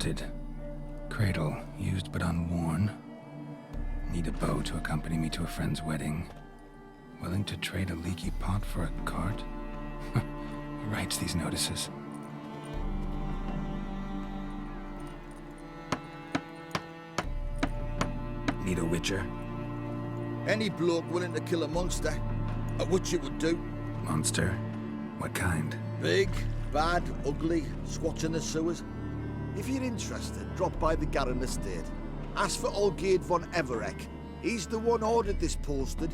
unedited. Cradle, used but unworn. Need a bow to accompany me to a friend's wedding. Willing to trade a leaky pot for a cart? Who writes these notices? Need a witcher? Any bloke willing to kill a monster, at which it would do. Monster? What kind? Big, bad, ugly, squats in the sewers. If you're interested, drop by the Garren estate. Ask for Olgierd von Everek. He's the one ordered this posted.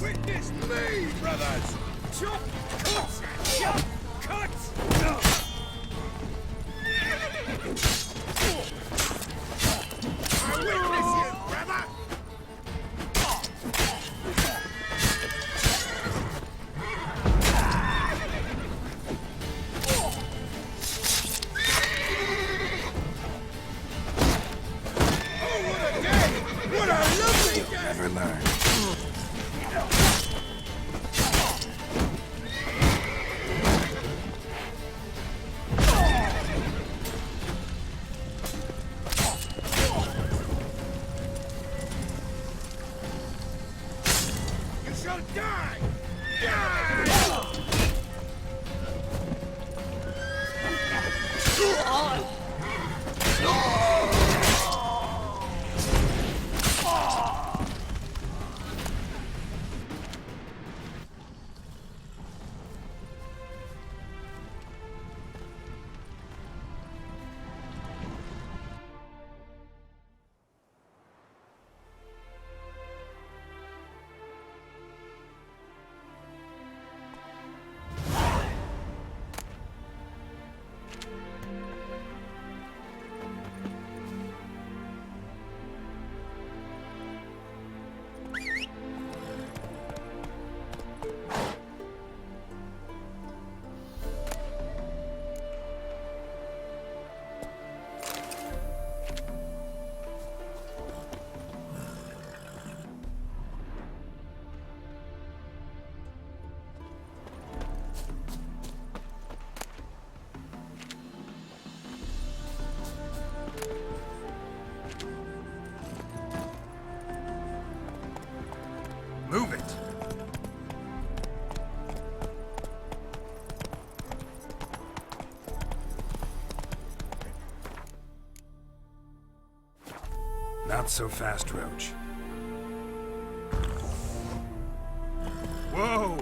Witness me, brothers! Chop, cut, chop, cut! I witness you, brother! Oh, what a day! What a lovely day! Never learn. Shall die! Die! Move it! Not so fast, Roach. Whoa!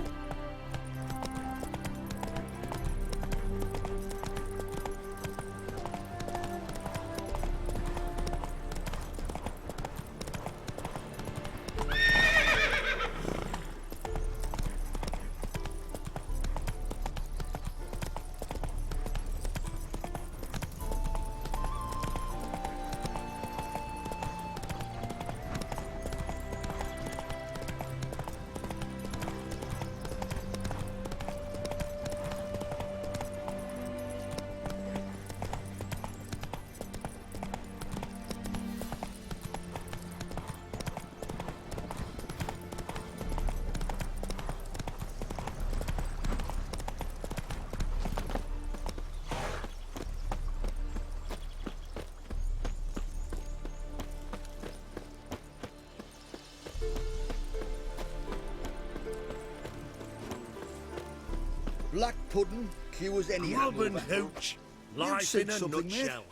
Black pudding cures any Grub and hangover. hooch. Life said in a something, mate. nutshell.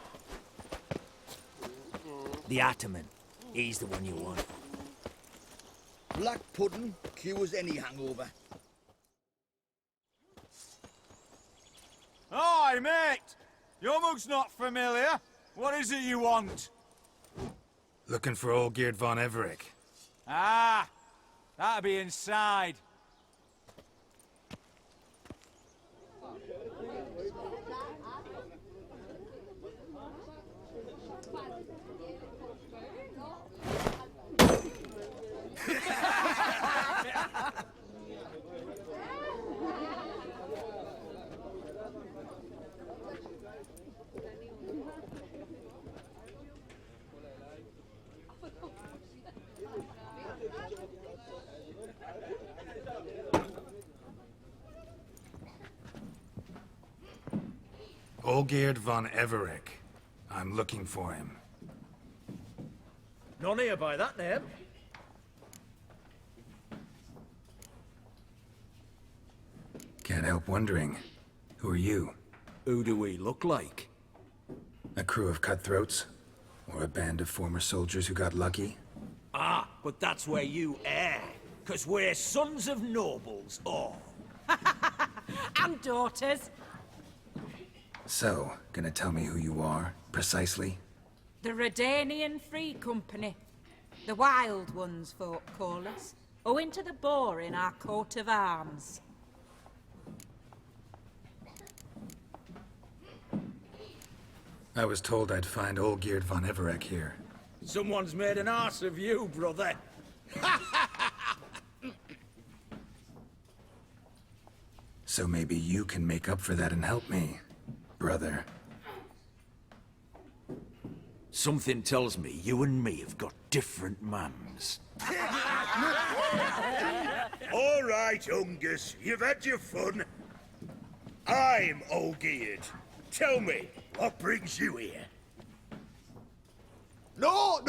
The Ataman. He's the one you want. Black pudding cures any hangover. Hi, mate! Your mug's not familiar. What is it you want? Looking for Olgierd von Everec. Ah, that'll be inside. Olgierd von Everec. I'm looking for him. None here by that name. Can't help wondering. Who are you? Who do we look like? A crew of cutthroats? Or a band of former soldiers who got lucky? Ah, but that's where you err. 'Cause we're sons of nobles, all. And daughters. So, gonna tell me who you are, precisely? The Redanian Free Company. The Wild Ones, folk call us. Owing to the boar in our coat of arms. I was told I'd find Olgierd von Everec here. Someone's made an arse of you, brother. So maybe you can make up for that and help me, brother. Something tells me you and me have got different mams. All right, Ungus, you've had your fun. I'm Olgierd. Tell me, what brings you here? No,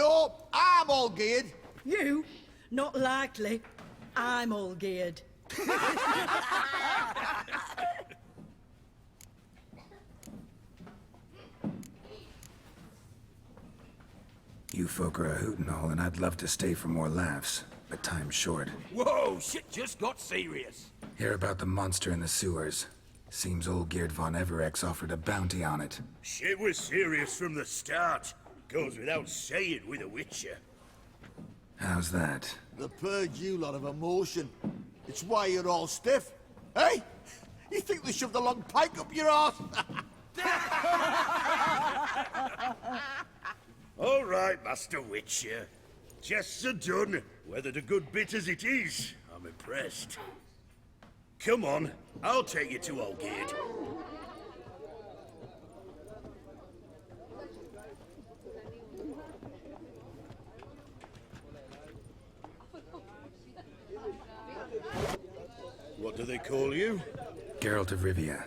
I'm all geared. You? Not likely. I'm all geared. You folk are a hoot and all, and I'd love to stay for more laughs, but time's short. Whoa, shit just got serious. Hear about the monster in the sewers. Seems Olgierd von Everec's offered a bounty on it. Shit was serious from the start. Goes without saying with a Witcher. How's that? The purge you lot of emotion. It's why you're all stiff. Hey? You think they shoved a long pike up your arse? All right, Master Witcher. Jests are done. Whether the good bit as it is, I'm impressed. Come on, I'll take you to Olgierd. What do they call you? Geralt of Rivia.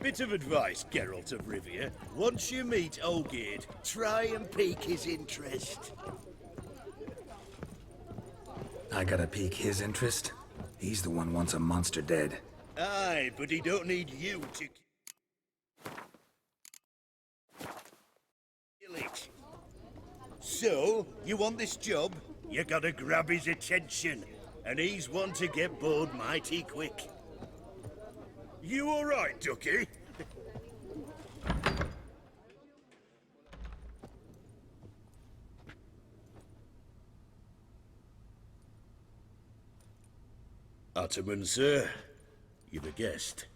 Bit of advice, Geralt of Rivia. Once you meet Olgierd, try and pique his interest. I gotta pique his interest? He's the one wants a monster dead. Aye, but he don't need you to kill it. So, you want this job? You gotta grab his attention, and he's one to get bored mighty quick. You all right, Ducky? Ottoman, sir. You've a guest.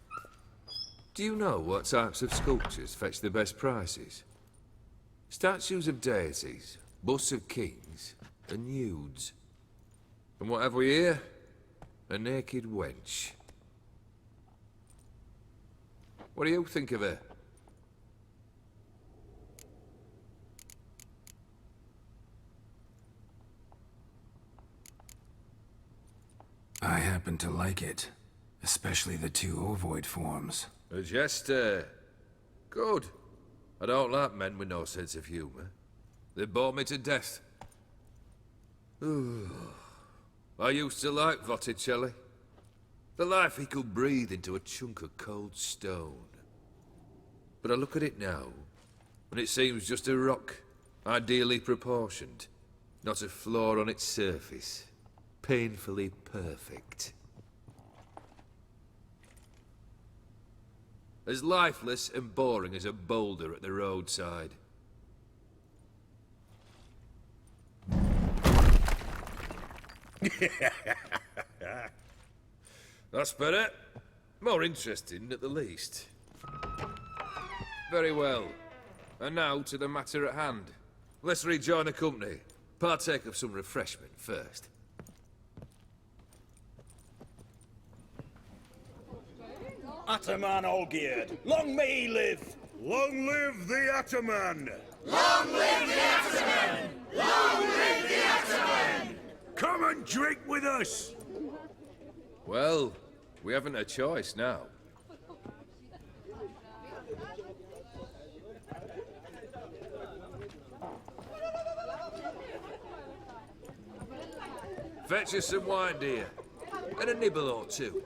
Do you know what types of sculptures fetch the best prices? Statues of deities, busts of kings, and nudes. And what have we here? A naked wench. What do you think of her? I happen to like it. Especially the two ovoid forms. A jester. Good. I don't like men with no sense of humour. They bore me to death. I used to like Botticelli. The life he could breathe into a chunk of cold stone. But I look at it now, and it seems just a rock, ideally proportioned. Not a flaw on its surface. Painfully perfect. As lifeless and boring as a boulder at the roadside. That's better. More interesting, at the least. Very well. And now to the matter at hand. Let's rejoin the company. Partake of some refreshment first. Ataman Olgierd, long may he live! Long live the Ataman! Long live the Ataman! Long live the Ataman! Come and drink with us! Well, we haven't a choice now. Fetch us some wine, dear. And a nibble or two.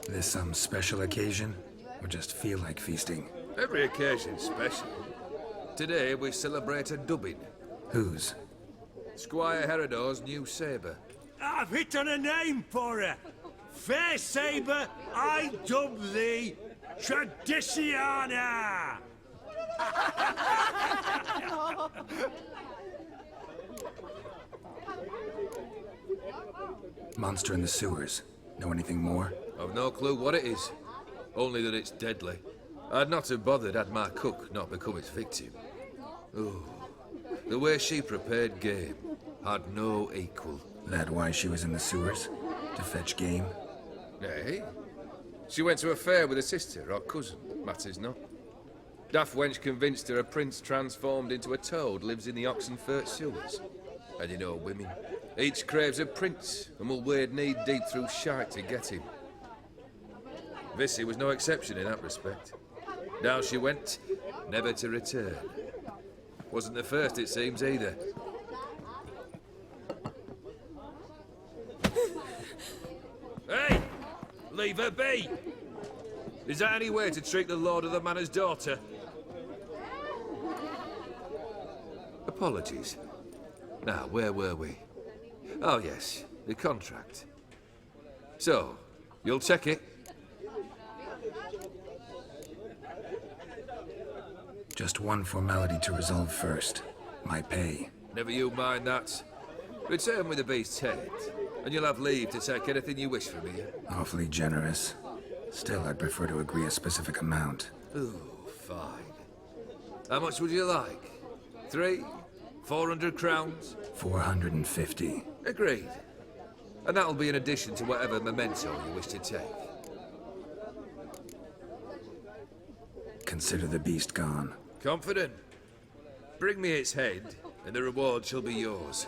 This some special occasion? Or just feel like feasting? Every occasion's special. Today we celebrate a dubbing. Whose? Squire Herodor's new sabre. I've hit on a name for her. Fair Sabre, I dub thee Traditiana! Monster in the sewers. Know anything more? I've no clue what it is. Only that it's deadly. I'd not have bothered had my cook not become its victim. Oh, the way she prepared game had no equal. That why she was in the sewers? To fetch game? Nay. She went to a fair with a sister or cousin, matters not. Daft wench convinced her a prince transformed into a toad lives in the Oxenfurt sewers. And you know women. Each craves a prince and will wade knee-deep through shite to get him. Vissy was no exception in that respect. Down she went, never to return. Wasn't the first, it seems, either. Hey! Leave her be! Is that any way to treat the lord of the manor's daughter? Apologies. Now, where were we? Oh, yes, the contract. So, you'll check it? Just one formality to resolve first. My pay. Never you mind that. Return with the beast's head, and you'll have leave to take anything you wish from me. Awfully generous. Still, I'd prefer to agree a specific amount. Ooh, fine. How much would you like? 3? 400 crowns? 450. Agreed. And that'll be in addition to whatever memento you wish to take. Consider the beast gone. Confident? Bring me its head, and the reward shall be yours.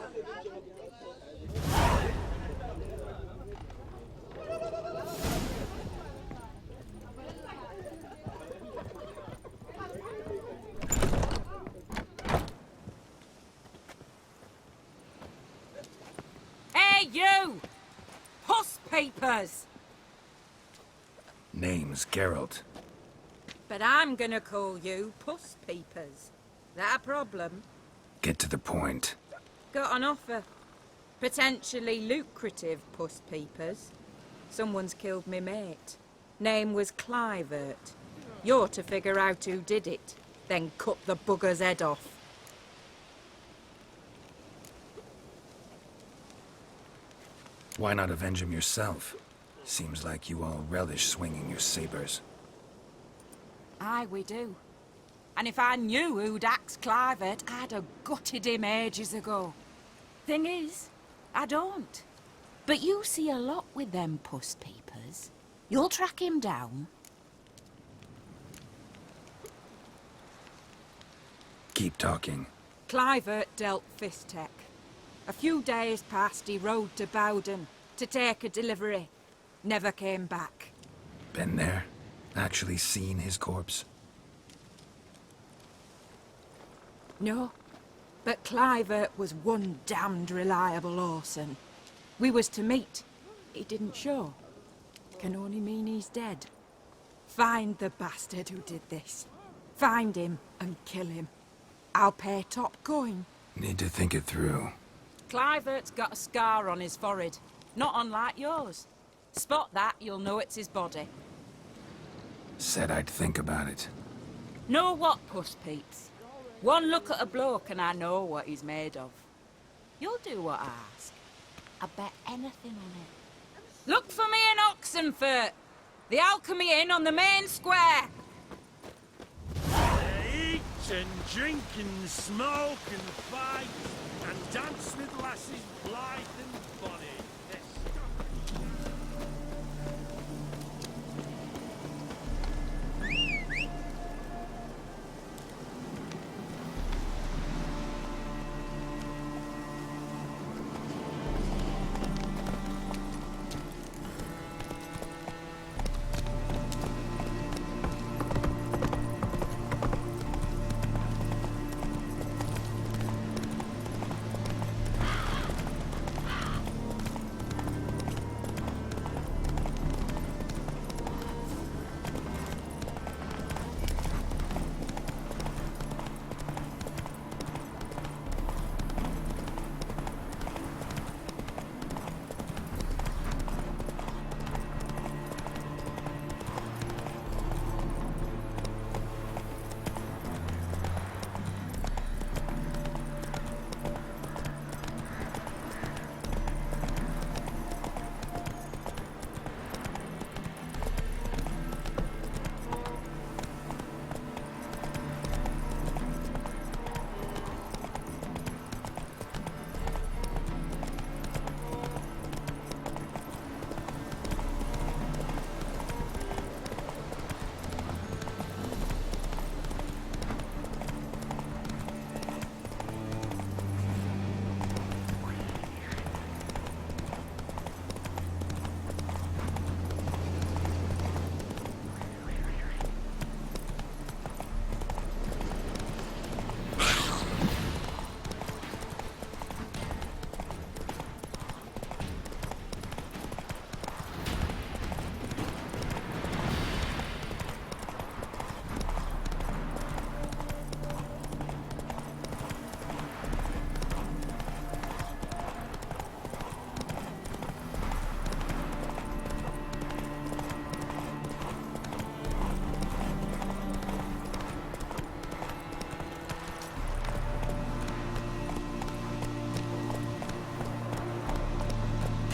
Hey, you! Puss papers! Name's Geralt. But I'm gonna call you Puss Peepers. That a problem? Get to the point. Got an offer. Potentially lucrative Puss Peepers. Someone's killed me mate. Name was Clivert. You're to figure out who did it, then cut the bugger's head off. Why not avenge him yourself? Seems like you all relish swinging your sabers. Aye, we do. And if I knew who'd axed Clivert, I'd have gutted him ages ago. Thing is, I don't. But you see a lot with them Puss Peepers. You'll track him down. Keep talking. Clivert dealt Fistech. A few days past, he rode to Bowden to take a delivery. Never came back. Been there? Actually seen his corpse? No, but Clivert was one damned reliable horseman. We was to meet. He didn't show. Can only mean he's dead. Find the bastard who did this. Find him and kill him. I'll pay top coin. Need to think it through. Clivert's got a scar on his forehead, not unlike yours. Spot that, you'll know it's his body. Said I'd think about it. Know what, Puss Peeps? One look at a bloke and I know what he's made of. You'll do what I ask. I bet anything on it. Look for me in Oxenfurt! The Alchemy Inn on the main square! Eat and drink and smoke and fight and dance with lasses blithe and bonny.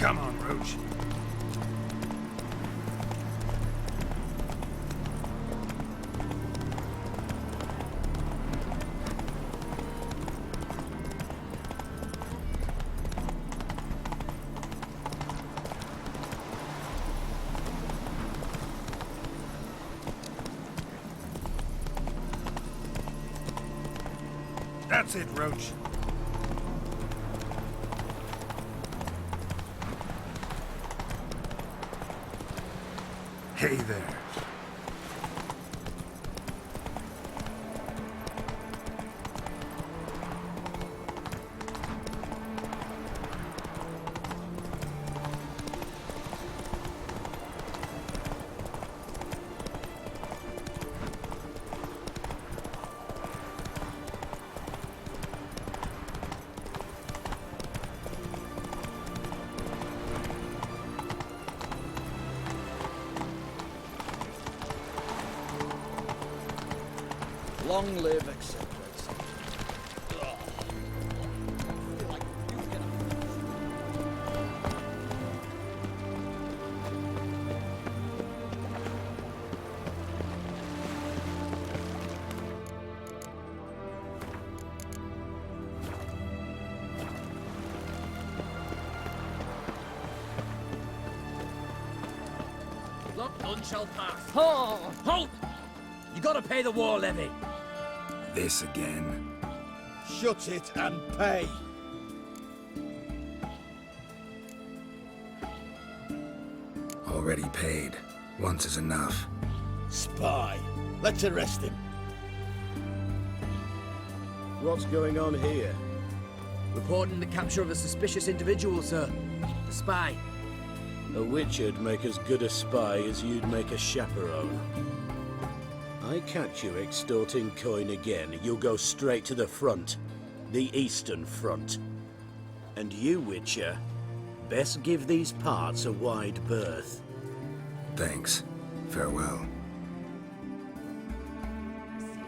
Come on, Roach. That's it, Roach. Hey there. Long live, etc. etc. Ugh. I feel like you get Look, none shall pass. Oh, halt! You gotta pay the war levy. This again. Shut it and pay. Already paid. Once is enough. Spy. Let's arrest him. What's going on here? Reporting the capture of a suspicious individual, sir. A spy. A witcher'd make as good a spy as you'd make a chaperone. I catch you extorting coin again, you'll go straight to the front. The Eastern Front. And you, Witcher, best give these parts a wide berth. Thanks. Farewell.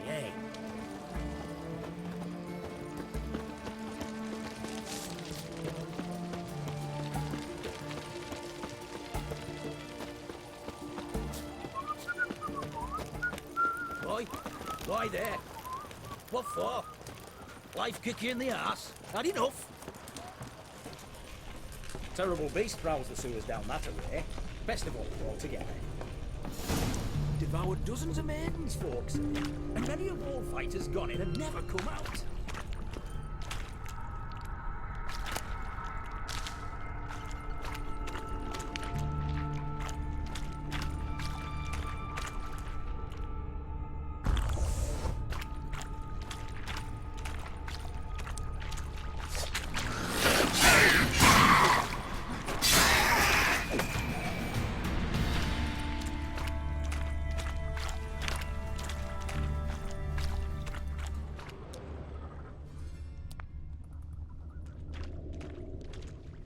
Hey. Why there? What for? Life kick you in the arse? Had enough? Terrible beast prowls the sewers down that way. Best of all altogether. Devoured dozens of maidens, folks. And many a war fighter's gone in and never come out.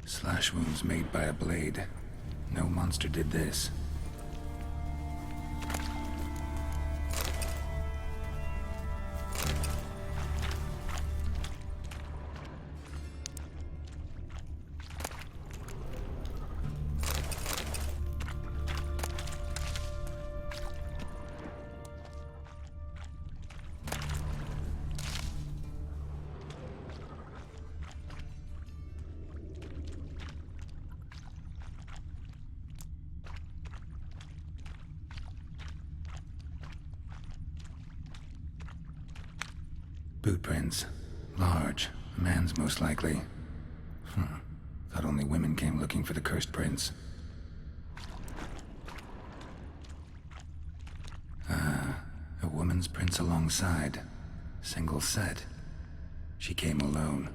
Slash wounds made by a blade. No monster did this. Boot prints. Large. A man's most likely. Thought only women came looking for the cursed prince. A woman's prints alongside. Single set. She came alone.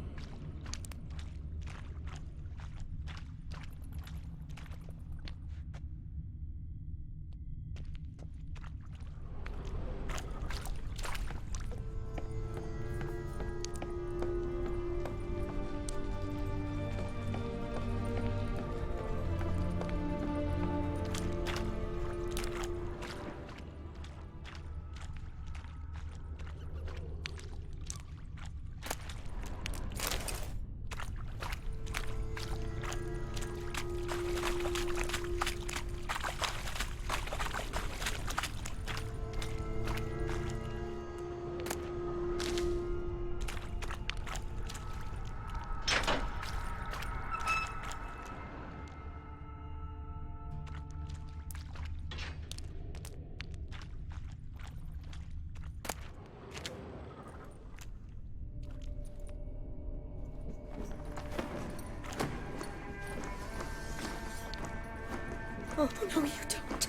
Oh, no, you don't.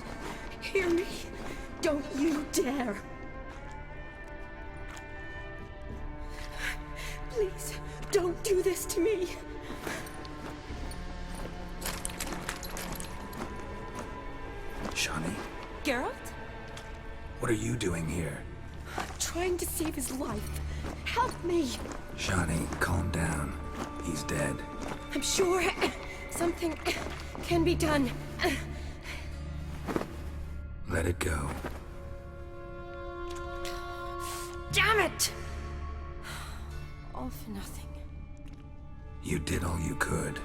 Hear me? Don't you dare. Please, don't do this to me. Shawnee, Geralt? what are you doing here? I'm trying to save his life. Help me. Shawnee, calm down. He's dead. I'm sure something can be done. Let it go. Damn it! All for nothing. You did all you could.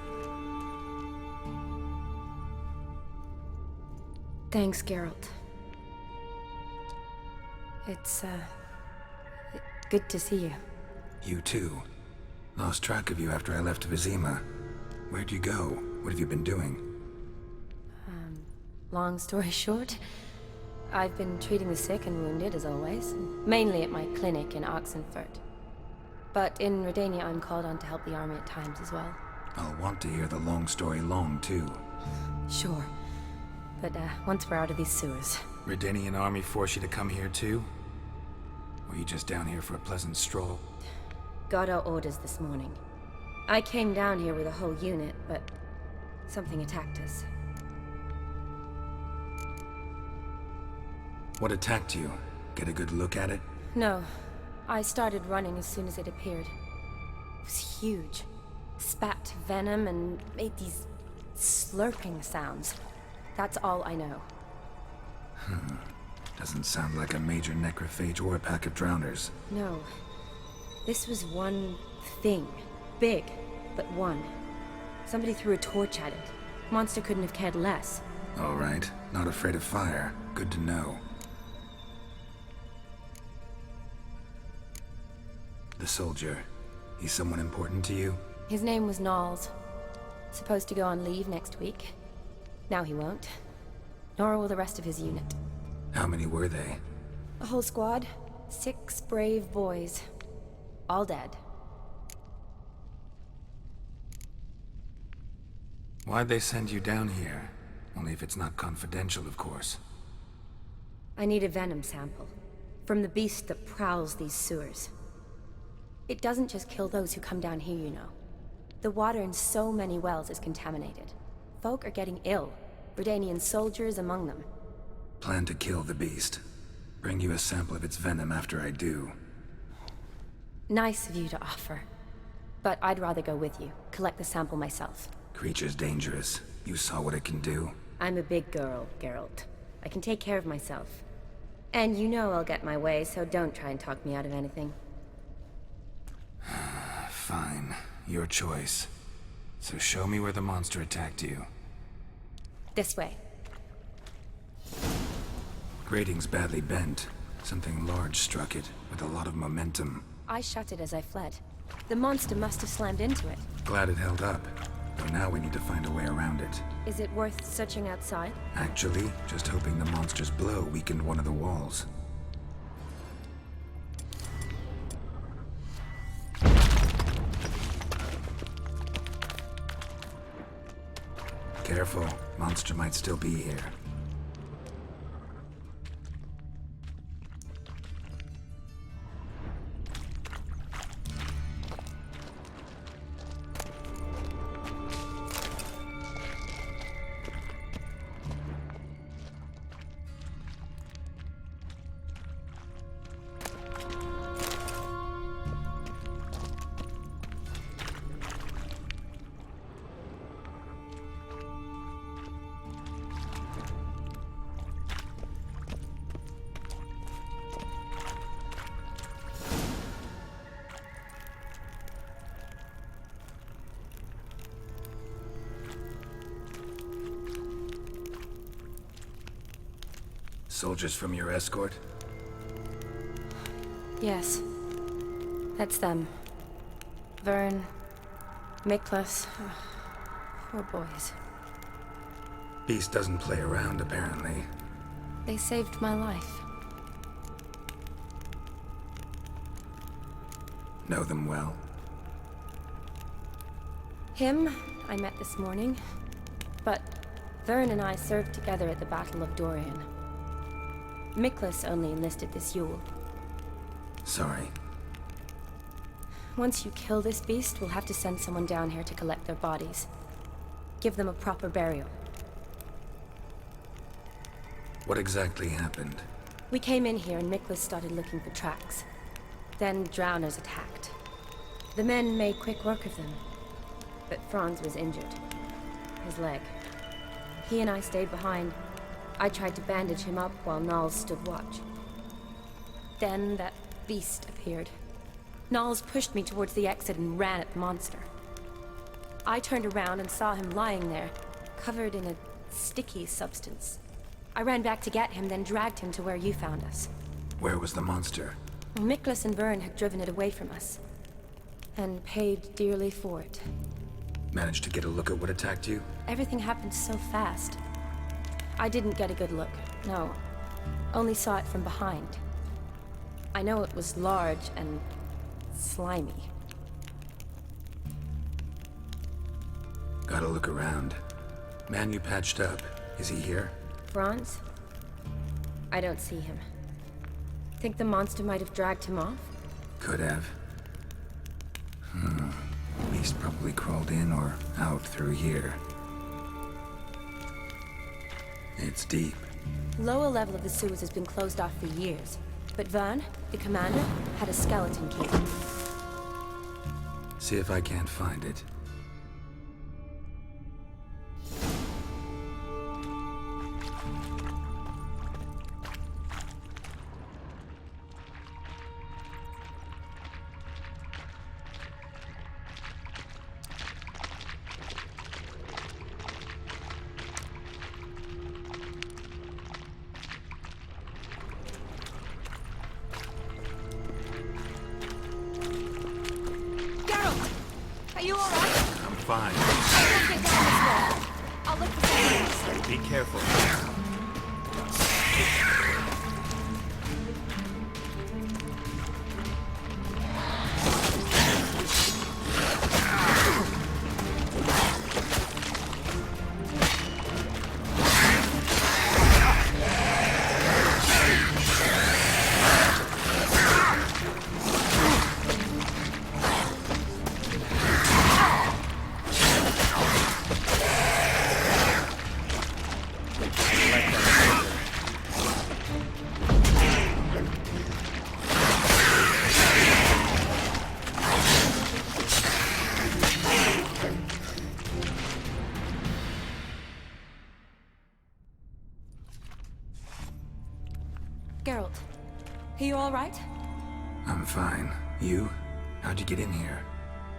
Thanks, Geralt. It's, good to see you. You too. Lost track of you after I left Vizima. Where'd you go? What have you been doing? Long story short, I've been treating the sick and wounded, as always, mainly at my clinic in Oxenfurt. But in Redania, I'm called on to help the army at times as well. I'll want to hear the long story long, too. Sure. But, once we're out of these sewers... Redanian army force you to come here, too? Or you just down here for a pleasant stroll? got our orders this morning. I came down here with a whole unit, but something attacked us. What attacked you? Get a good look at it? No. I started running as soon as it appeared. It was huge. Spat venom and made these slurping sounds. That's all I know. Doesn't sound like a major necrophage or a pack of drowners. No. This was one thing. Big, but one. Somebody threw a torch at it. Monster couldn't have cared less. All right. Not afraid of fire. Good to know. The soldier. He's someone important to you? His name was Knowles. Supposed to go on leave next week. Now he won't. Nor will the rest of his unit. How many were they? A whole squad. 6 brave boys. All dead. Why'd they send you down here? Only if it's not confidential, of course. I need a venom sample. From the beast that prowls these sewers. It doesn't just kill those who come down here, you know. The water in so many wells is contaminated. Folk are getting ill. Redanian soldiers among them. Plan to kill the beast. Bring you a sample of its venom after I do. Nice of you to offer. But I'd rather go with you. Collect the sample myself. Creature's dangerous. You saw what it can do. I'm a big girl, Geralt. I can take care of myself. And you know I'll get my way, so don't try and talk me out of anything. Fine. Your choice. So show me where the monster attacked you. This way. Grating's badly bent. Something large struck it, with a lot of momentum. I shut it as I fled. The monster must have slammed into it. Glad it held up. Though now we need to find a way around it. Is it worth searching outside? Actually, just hoping the monster's blow weakened one of the walls. Careful. Monster might still be here. Soldiers from your escort? Yes. That's them. Vern, Miklas. Poor boys. Beast doesn't play around, apparently. They saved my life. Know them well? Him, I met this morning. But Vern and I served together at the Battle of Dorian. Miklas only enlisted this Yule. Sorry. Once you kill this beast, we'll have to send someone down here to collect their bodies. Give them a proper burial. What exactly happened? We came in here and Miklas started looking for tracks. Then drowners attacked. The men made quick work of them. But Franz was injured. His leg. He and I stayed behind. I tried to bandage him up while Knowles stood watch. Then that beast appeared. Knowles pushed me towards the exit and ran at the monster. I turned around and saw him lying there, covered in a sticky substance. I ran back to get him, then dragged him to where you found us. Where was the monster? Miklas and Vern had driven it away from us. And paid dearly for it. Managed to get a look at what attacked you? Everything happened so fast. I didn't get a good look, no. Only saw it from behind. I know it was large and slimy. Gotta look around. Man you patched up, is he here? Franz? I don't see him. Think the monster might have dragged him off? Could have. beast probably crawled in or out through here. It's deep. Lower level of the sewers has been closed off for years. But Vern, the commander, had a skeleton key. See if I can't find it. Are you alright? I'm fine. I'll get down this way. I'll look for something else. Be careful. Geralt, are you all right? I'm fine. You? How'd you get in here?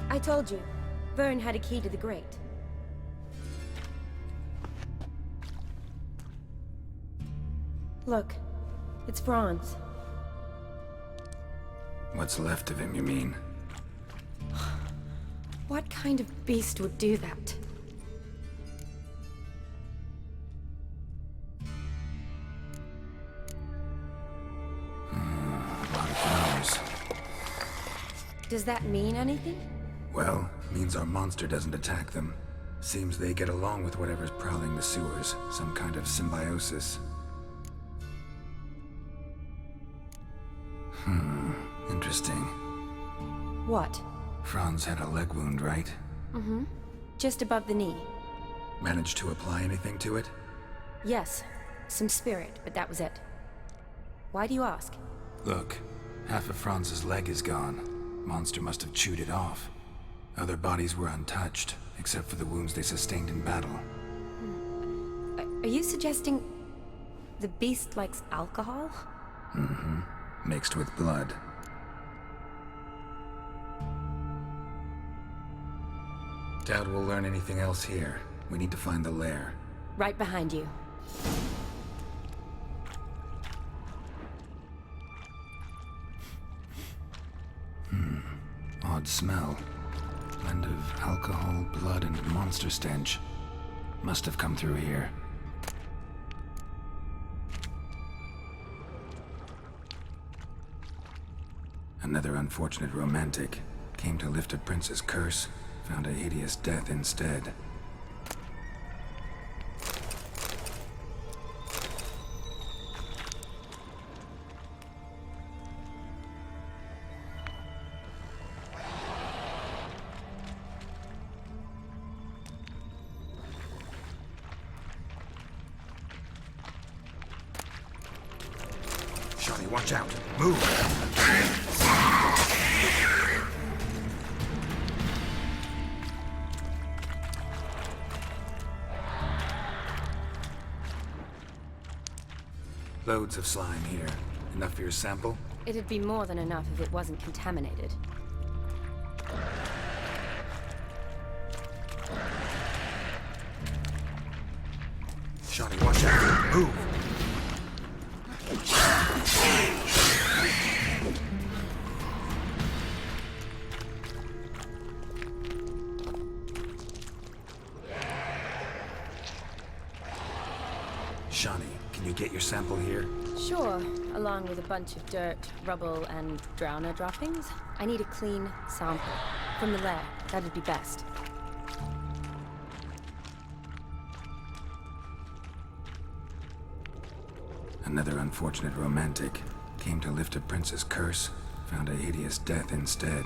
I told you. Vern had a key to the grate. Look, it's Franz. What's left of him, you mean? What kind of beast would do that? A lot of flowers. Does that mean anything? Well, means our monster doesn't attack them. Seems they get along with whatever's prowling the sewers. Some kind of symbiosis. Interesting. What? Franz had a leg wound, right? Mm-hmm. Just above the knee. Managed to apply anything to it? Yes. Some spirit, but that was it. Why do you ask? Look, half of Franz's leg is gone. Monster must have chewed it off. Other bodies were untouched, except for the wounds they sustained in battle. Are you suggesting the beast likes alcohol? Mm-hmm. Mixed with blood. Doubt we'll learn anything else here. We need to find the lair. Right behind you. Odd smell. Blend of alcohol, blood, and monster stench. Must have come through here. Another unfortunate romantic. Came to lift a prince's curse, found a hideous death instead. Shawty, watch out! Move! Loads of slime here. Enough for your sample? It'd be more than enough if it wasn't contaminated. Shawty, watch out! Move! Shawny, can you get your sample here? Sure, along with a bunch of dirt, rubble, and drowner droppings. I need a clean sample. From the lair, that'd be best. Another unfortunate romantic. Came to lift a prince's curse, found a hideous death instead.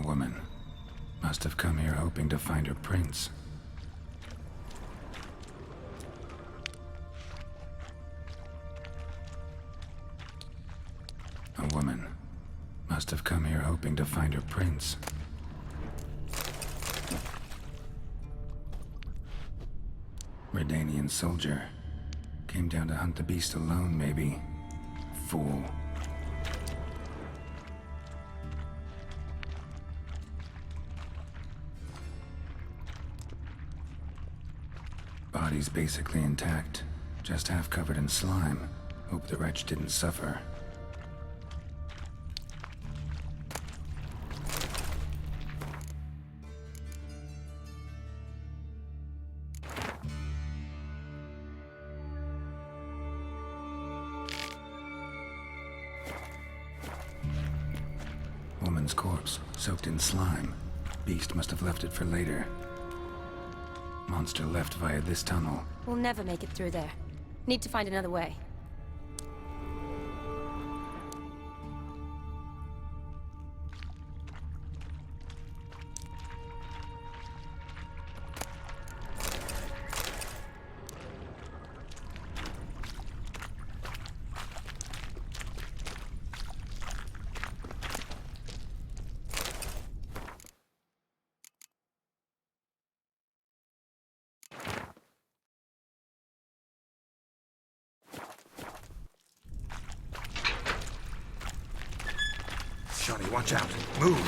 woman. Must have come here hoping to find her prince. A woman. Must have come here hoping to find her prince. Redanian soldier. Came down to hunt the beast alone, maybe. Fool. Body's basically intact. Just half covered in slime. Hope the wretch didn't suffer. Woman's corpse, soaked in slime. Beast must have left it for later. Monster left via this tunnel. We'll never make it through there. Need to find another way. Johnny, watch out. Move!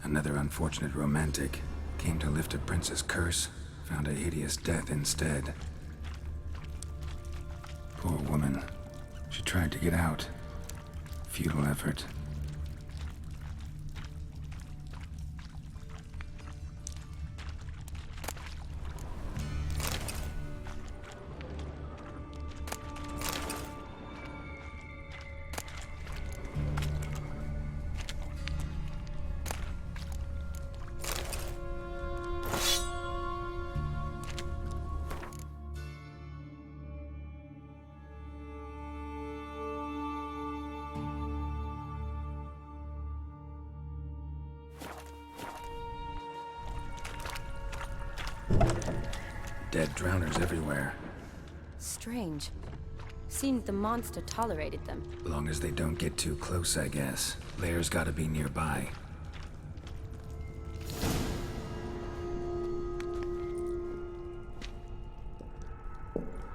Another unfortunate romantic. Came to lift a prince's curse, found a hideous death instead. Poor woman. She tried to get out. Futile effort. Dead drowners everywhere. Strange. Seemed the monster tolerated them. Long as they don't get too close, I guess. Lair's gotta be nearby.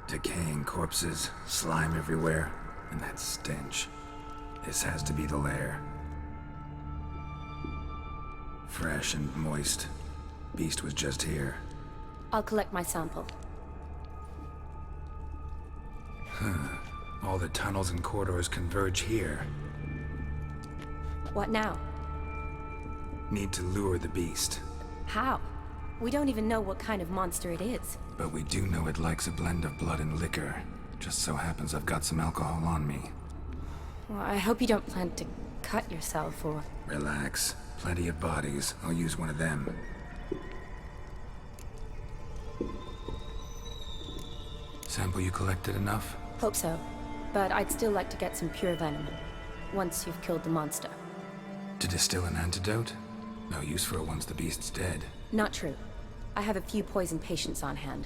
Decaying corpses, slime everywhere, and that stench. This has to be the lair. Fresh and moist. Beast was just here. I'll collect my sample. All the tunnels and corridors converge here. What now? Need to lure the beast. How? We don't even know what kind of monster it is. But we do know it likes a blend of blood and liquor. Just so happens I've got some alcohol on me. Well, I hope you don't plan to cut yourself or... Relax. Plenty of bodies. I'll use one of them. Sample you collected enough? Hope so. But I'd still like to get some pure venom. Once you've killed the monster. To distill an antidote? No use for it once the beast's dead. Not true. I have a few poison patients on hand.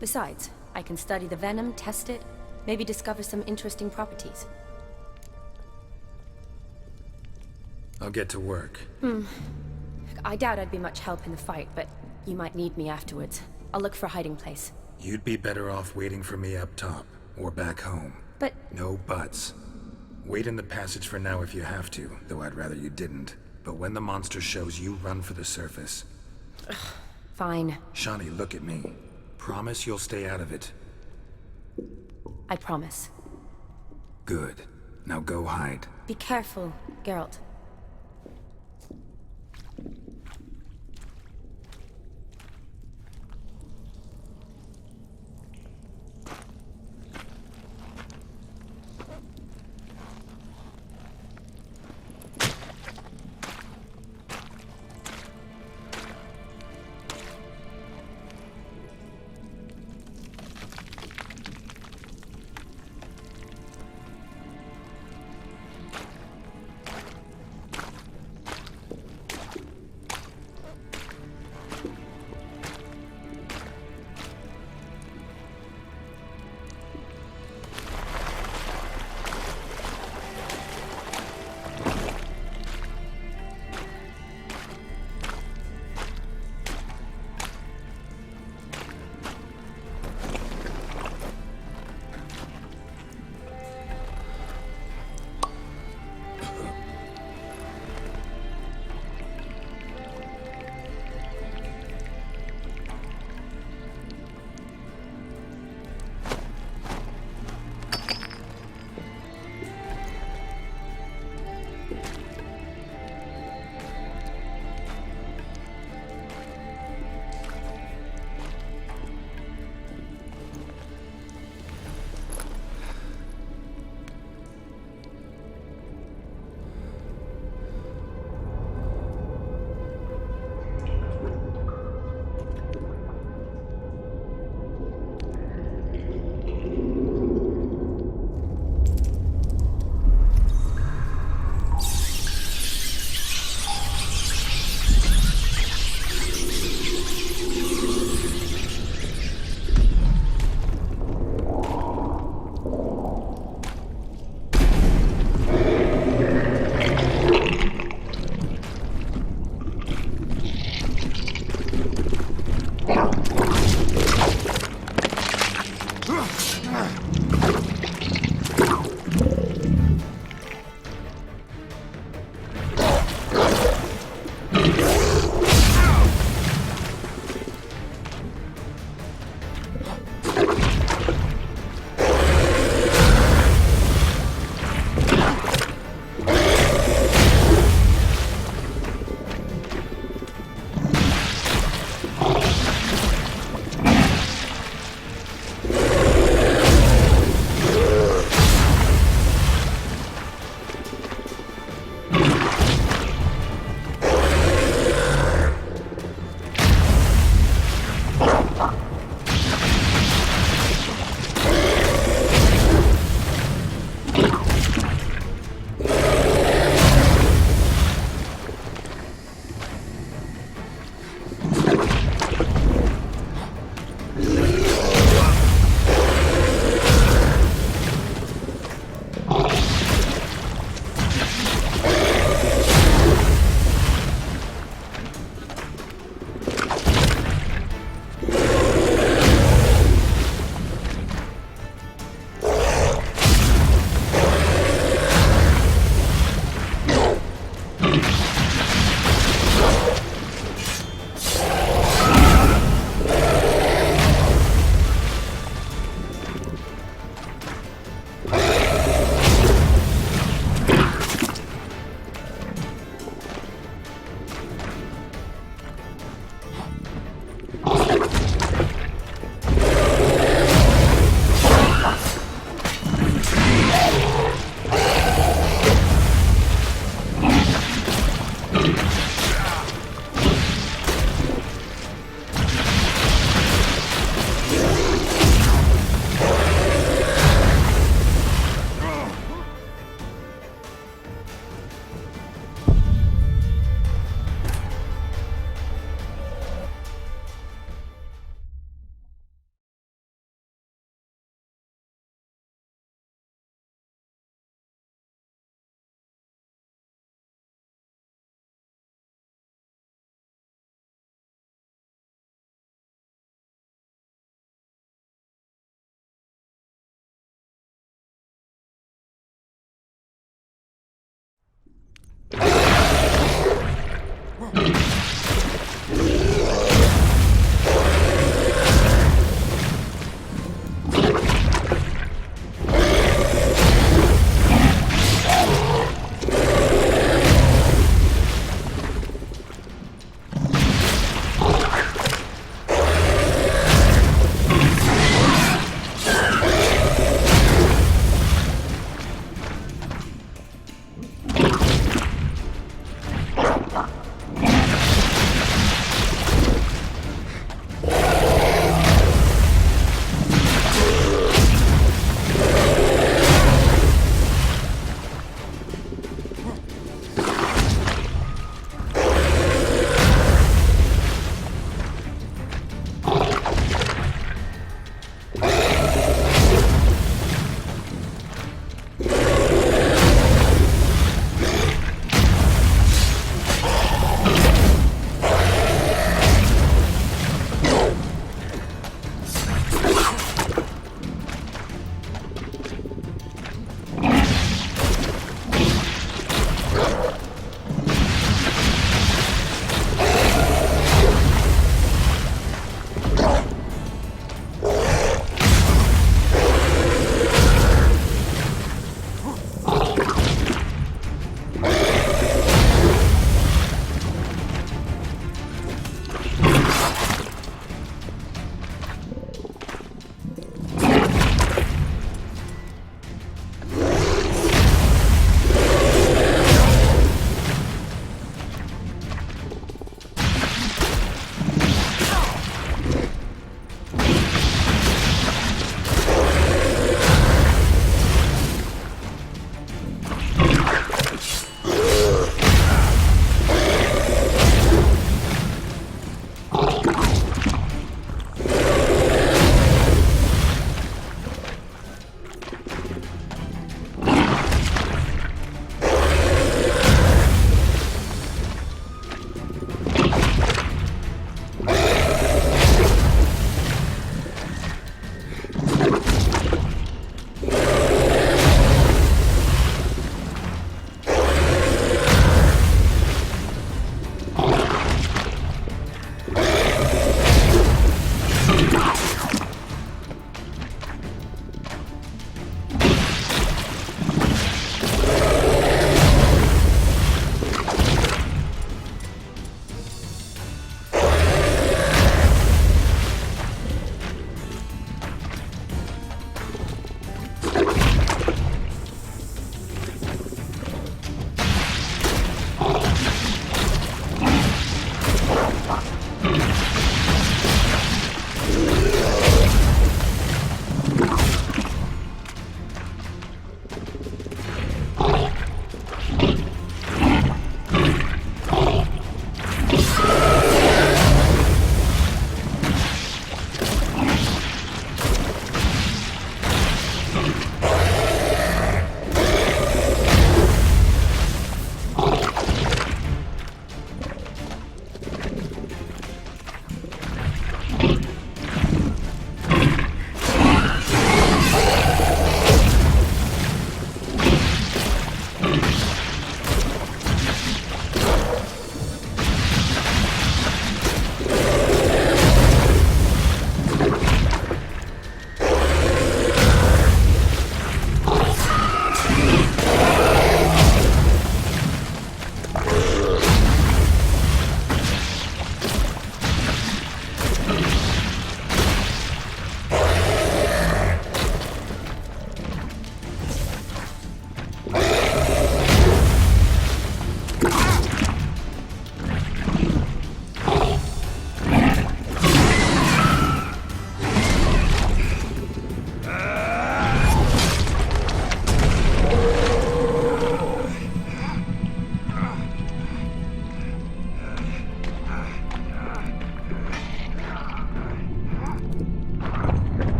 Besides, I can study the venom, test it, maybe discover some interesting properties. I'll get to work. I doubt I'd be much help in the fight, but you might need me afterwards. I'll look for a hiding place. You'd be better off waiting for me up top, or back home. But... No buts. Wait in the passage for now if you have to, though I'd rather you didn't. But when the monster shows, you run for the surface. Fine. Shawnee, look at me. Promise you'll stay out of it. I promise. Good. Now go hide. Be careful, Geralt.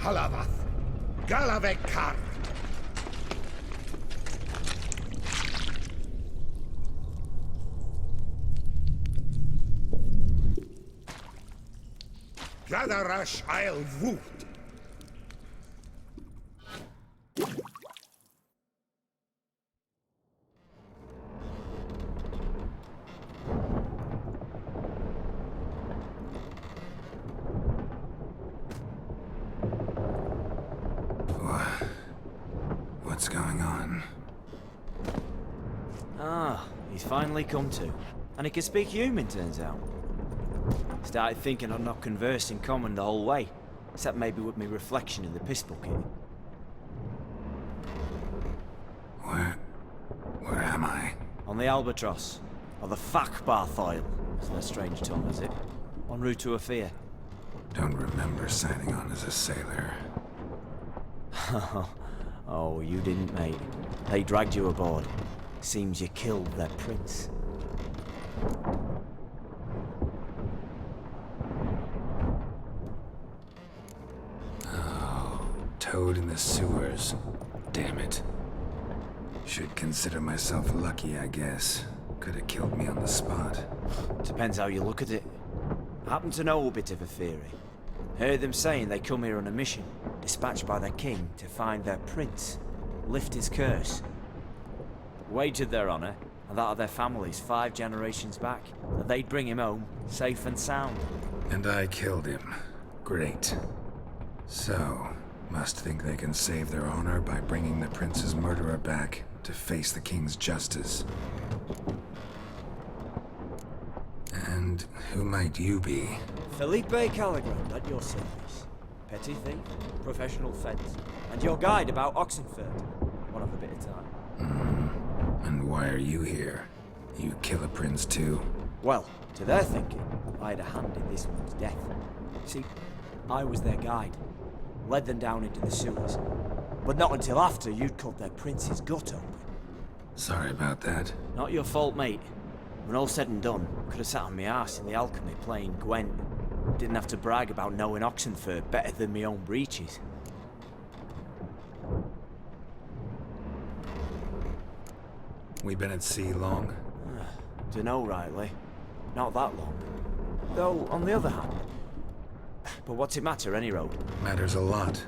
Halavath. Galavekar. Gadarash I'll woot. What's going on? Ah, he's finally come to. And he can speak human, turns out. Started thinking I'd not conversed in common the whole way, except maybe with me reflection in the piss bucket. Where am I? On the Albatross, or the Fakbarthoil, as their strange tongue has it. En route to Afir. Don't remember signing on as a sailor. Oh, you didn't, mate. They dragged you aboard. Seems you killed their prince. Oh, toad in the sewers. Damn it. Should consider myself lucky, I guess. Could have killed me on the spot. Depends how you look at it. I happen to know a bit of a theory. Heard them saying they come here on a mission, dispatched by their king to find their prince, lift his curse. Wagered their honor, and that of their families 5 generations back, that they'd bring him home, safe and sound. And I killed him. Great. So, must think they can save their honor by bringing the prince's murderer back to face the king's justice. And who might you be? Felipe Caligrand at your service. Petty thief, professional fence, and your guide about Oxenford. One of a bit of time. And why are you here? You kill a prince too? Well, to their thinking, I had a hand in this one's death. See, I was their guide. Led them down into the sewers. But not until after you'd cut their prince's gut open. Sorry about that. Not your fault, mate. When all said and done, could have sat on my arse in the alchemy playing Gwent. Didn't have to brag about knowing Oxenford better than my own breeches. We been at sea long? Dunno rightly. Not that long. Though, on the other hand... But what's it matter, any road? Matters a lot.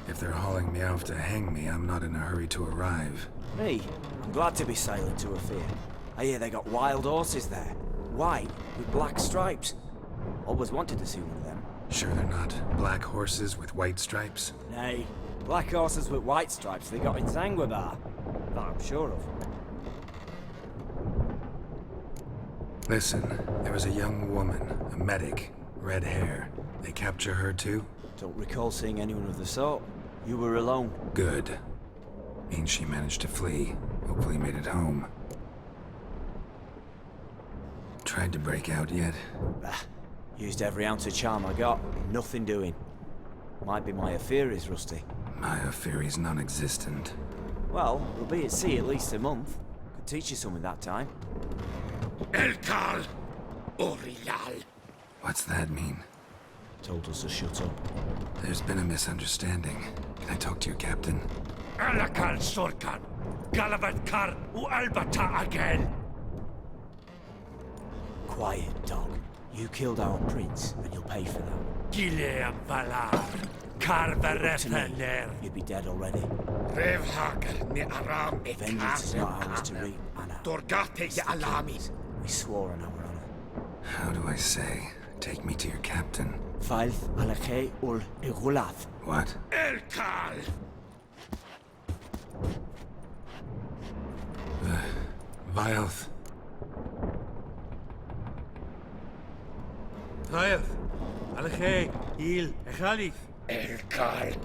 If they're hauling me off to hang me, I'm not in a hurry to arrive. Me? I'm glad to be sailing to Afir. I hear they got wild horses there. White, with black stripes. Always wanted to see one of them. Sure they're not black horses with white stripes? Nay, black horses with white stripes they got in Zanguebar. That I'm sure of. Listen, there was a young woman, a medic, red hair. They capture her too? Don't recall seeing anyone of the sort. You were alone. Good. Means she managed to flee. Hopefully made it home. Tried to break out yet? Used every ounce of charm I got. Nothing doing. Might be my Afiri's rusty. My Afiri's non-existent. Well, we'll be at sea at least a month. Could teach you something that time. Elkal Orial. What's that mean? Told us to shut up. There's been a misunderstanding. Can I talk to your captain? Alakal Sorkan. Galavat Kar U Albata again. Quiet, dog. You killed our prince, and you'll pay for that. Gileam Valar. Karverethener. You'd be dead already. Revhag ni Aram Vengeance is not ours to reap, Anna. Dorgate ya Alami. We swore on our honor. How do I say? Take me to your captain. Faith alakhe ul igulath. What? Elkal. Vilth. Vilth. Alche. Il. Echalith. Elkal.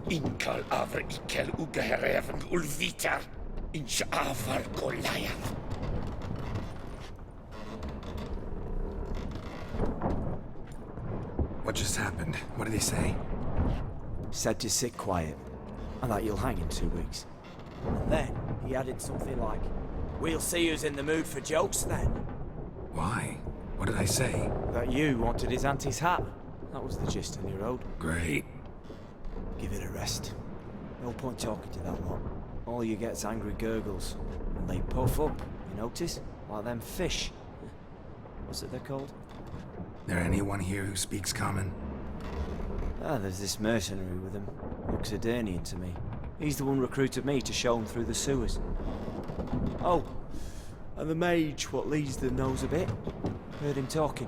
Inkal Avr Ikel Ugehereven Ulvitar. Inch Avar Goliath. What just happened? What did he say? Said to sit quiet, and that you'll hang in 2 weeks. And then he added something like, "We'll see who's in the mood for jokes then." Why? What did I say? That you wanted his auntie's hat. That was the gist in your road. Great. Give it a rest. No point talking to that lot. All you get's angry gurgles. And they puff up, you notice? Like them fish. What's it they're called? There anyone here who speaks common? There's this mercenary with him. Looks Edirnian to me. He's the one recruited me to show him through the sewers. Oh, and the mage what leads them knows a bit. Heard him talking,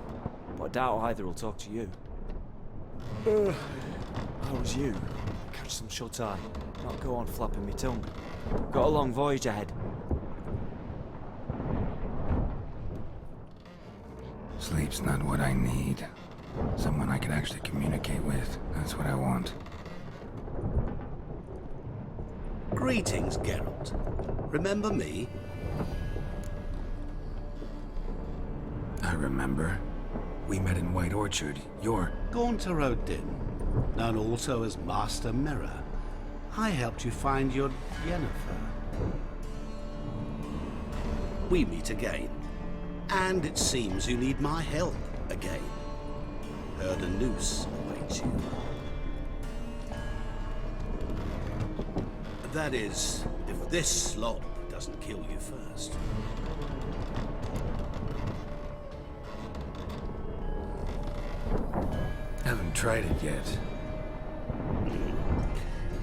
but I doubt either will talk to you. How was you? Catch some shut-eye. Not go on flapping me tongue. Got a long voyage ahead. Sleep's not what I need. Someone I could actually communicate with. That's what I want. Greetings, Geralt. Remember me? I remember. We met in White Orchard. You're... Gaunter Odin, known also as Master Mirror. I helped you find your Yennefer. We meet again. And it seems you need my help again. Heard a noose awaits you. That is, if this slop doesn't kill you first. Haven't tried it yet.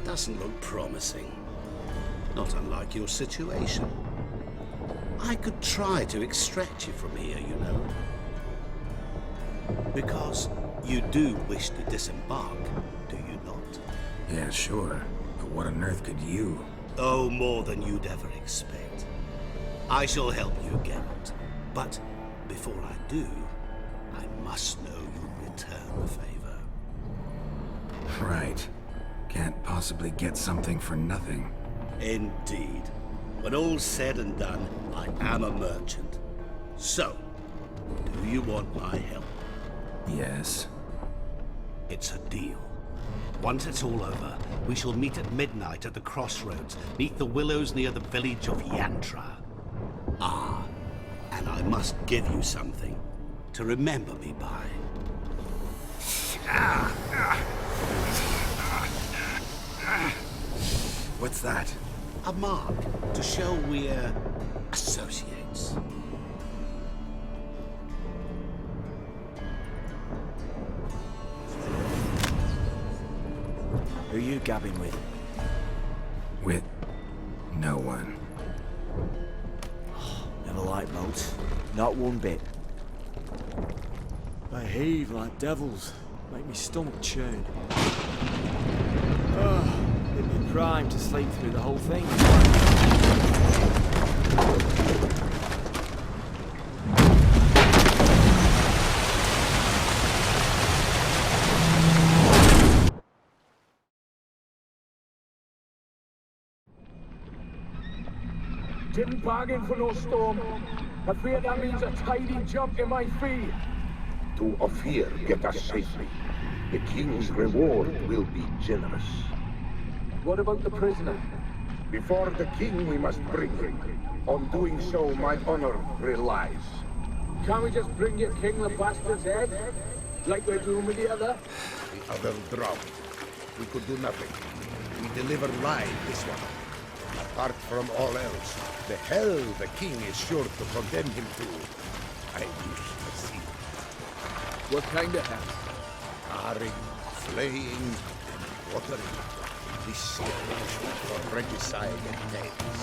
Doesn't look promising. Not unlike your situation. I could try to extract you from here, you know. Because you do wish to disembark, do you not? Yeah, sure. But what on earth could you? Oh, more than you'd ever expect. I shall help you, Geralt. But before I do, I must know you'll return the favor. Right. Can't possibly get something for nothing. Indeed. When all's said and done, I am a merchant. So, do you want my help? Yes. It's a deal. Once it's all over, we shall meet at midnight at the crossroads, neath the willows near the village of Yantra. Ah, and I must give you something to remember me by. What's that? A mark to show we're associates. Who you gabbing with? With no one. Never liked boats. Not one bit. They heave like devils. Make me stomach churn. It'd be prime to sleep through the whole thing. Didn't bargain for no storm. I fear that means a tidy jump in my fee. To Ophir, get us safely. The king's reward will be generous. What about the prisoner? Before the king, we must bring him. On doing so, my honor relies. Can't we just bring your king the bastard's head? Like we're doing with the other? The other drowned. We could do nothing. We deliver live this one. Apart from all else, the hell the king is sure to condemn him to, I wish to see. What kind of hell? Charring, flaying, and watering. This is punishment for regicide and names.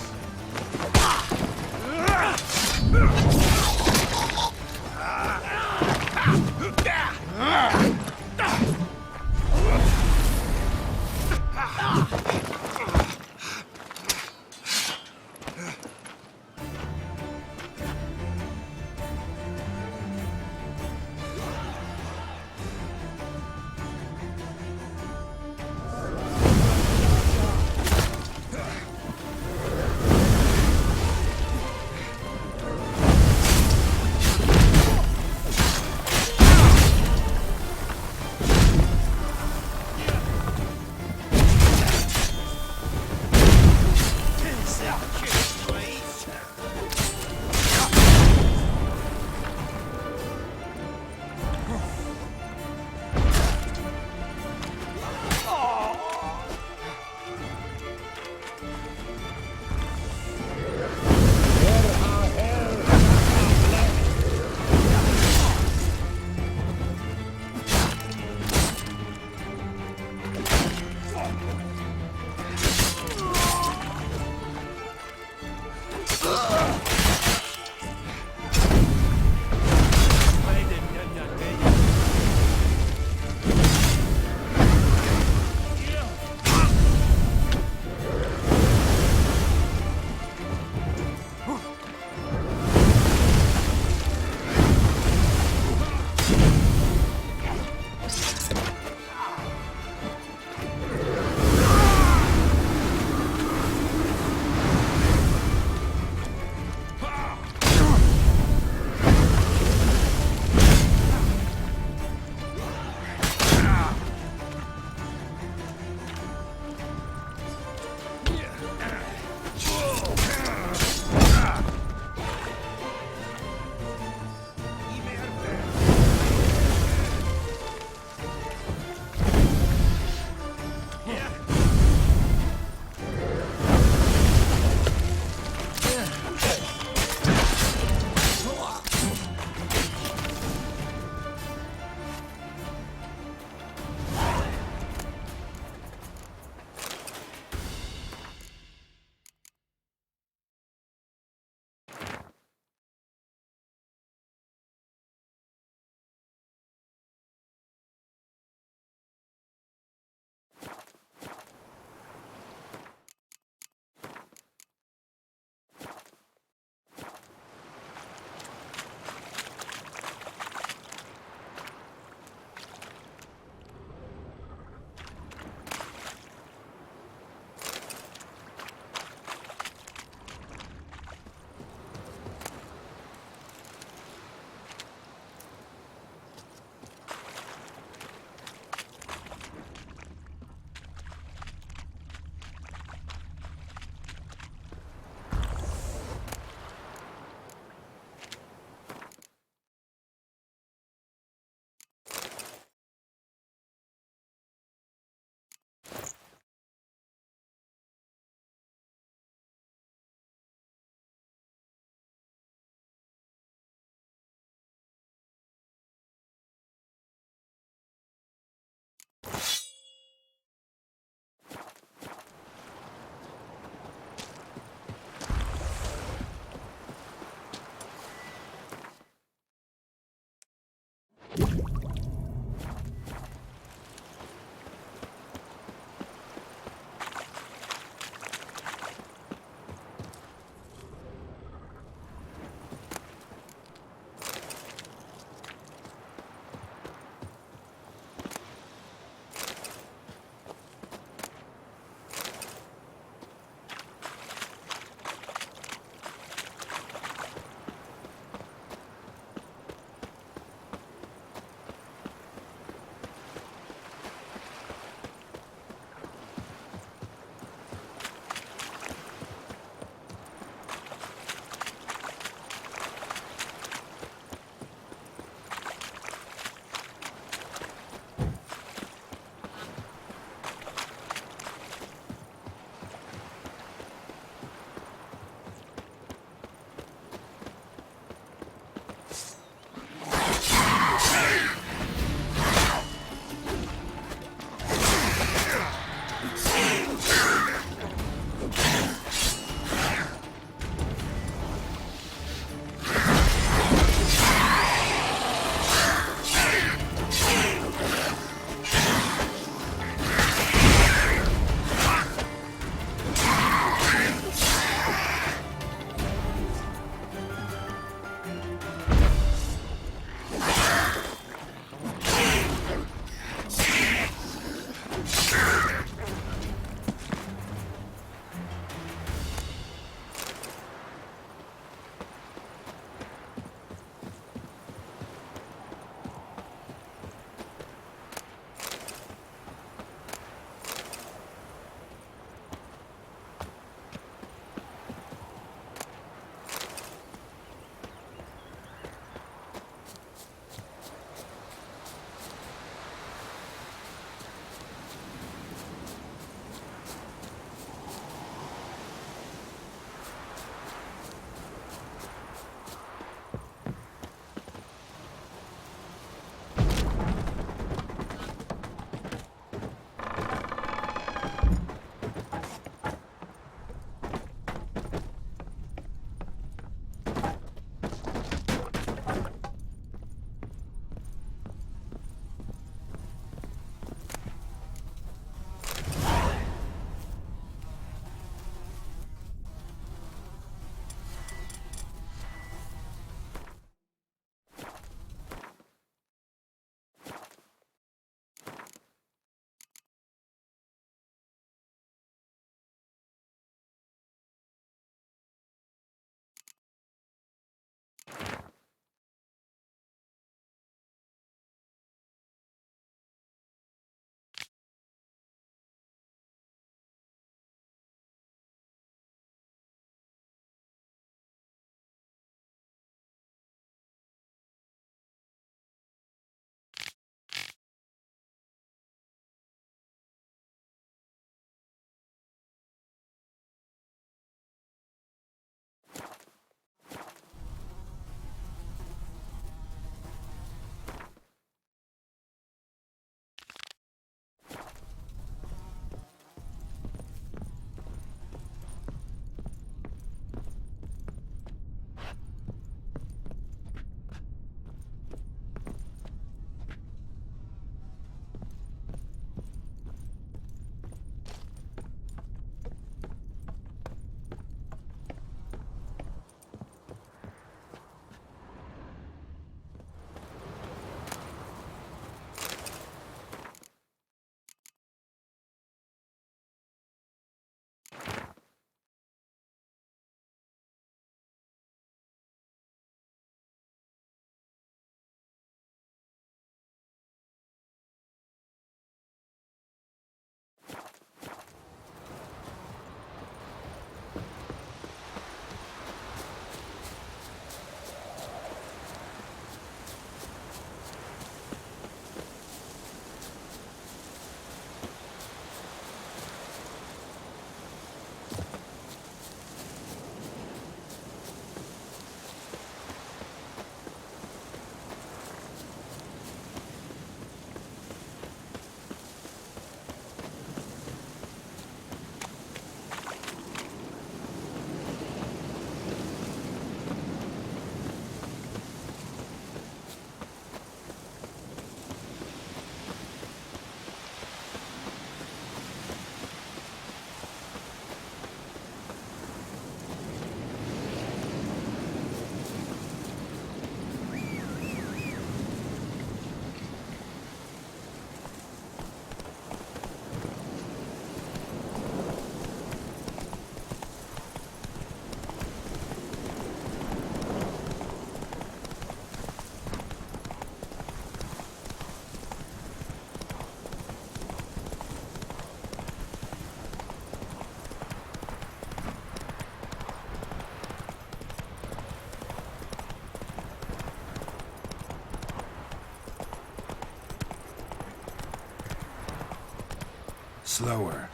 Slower.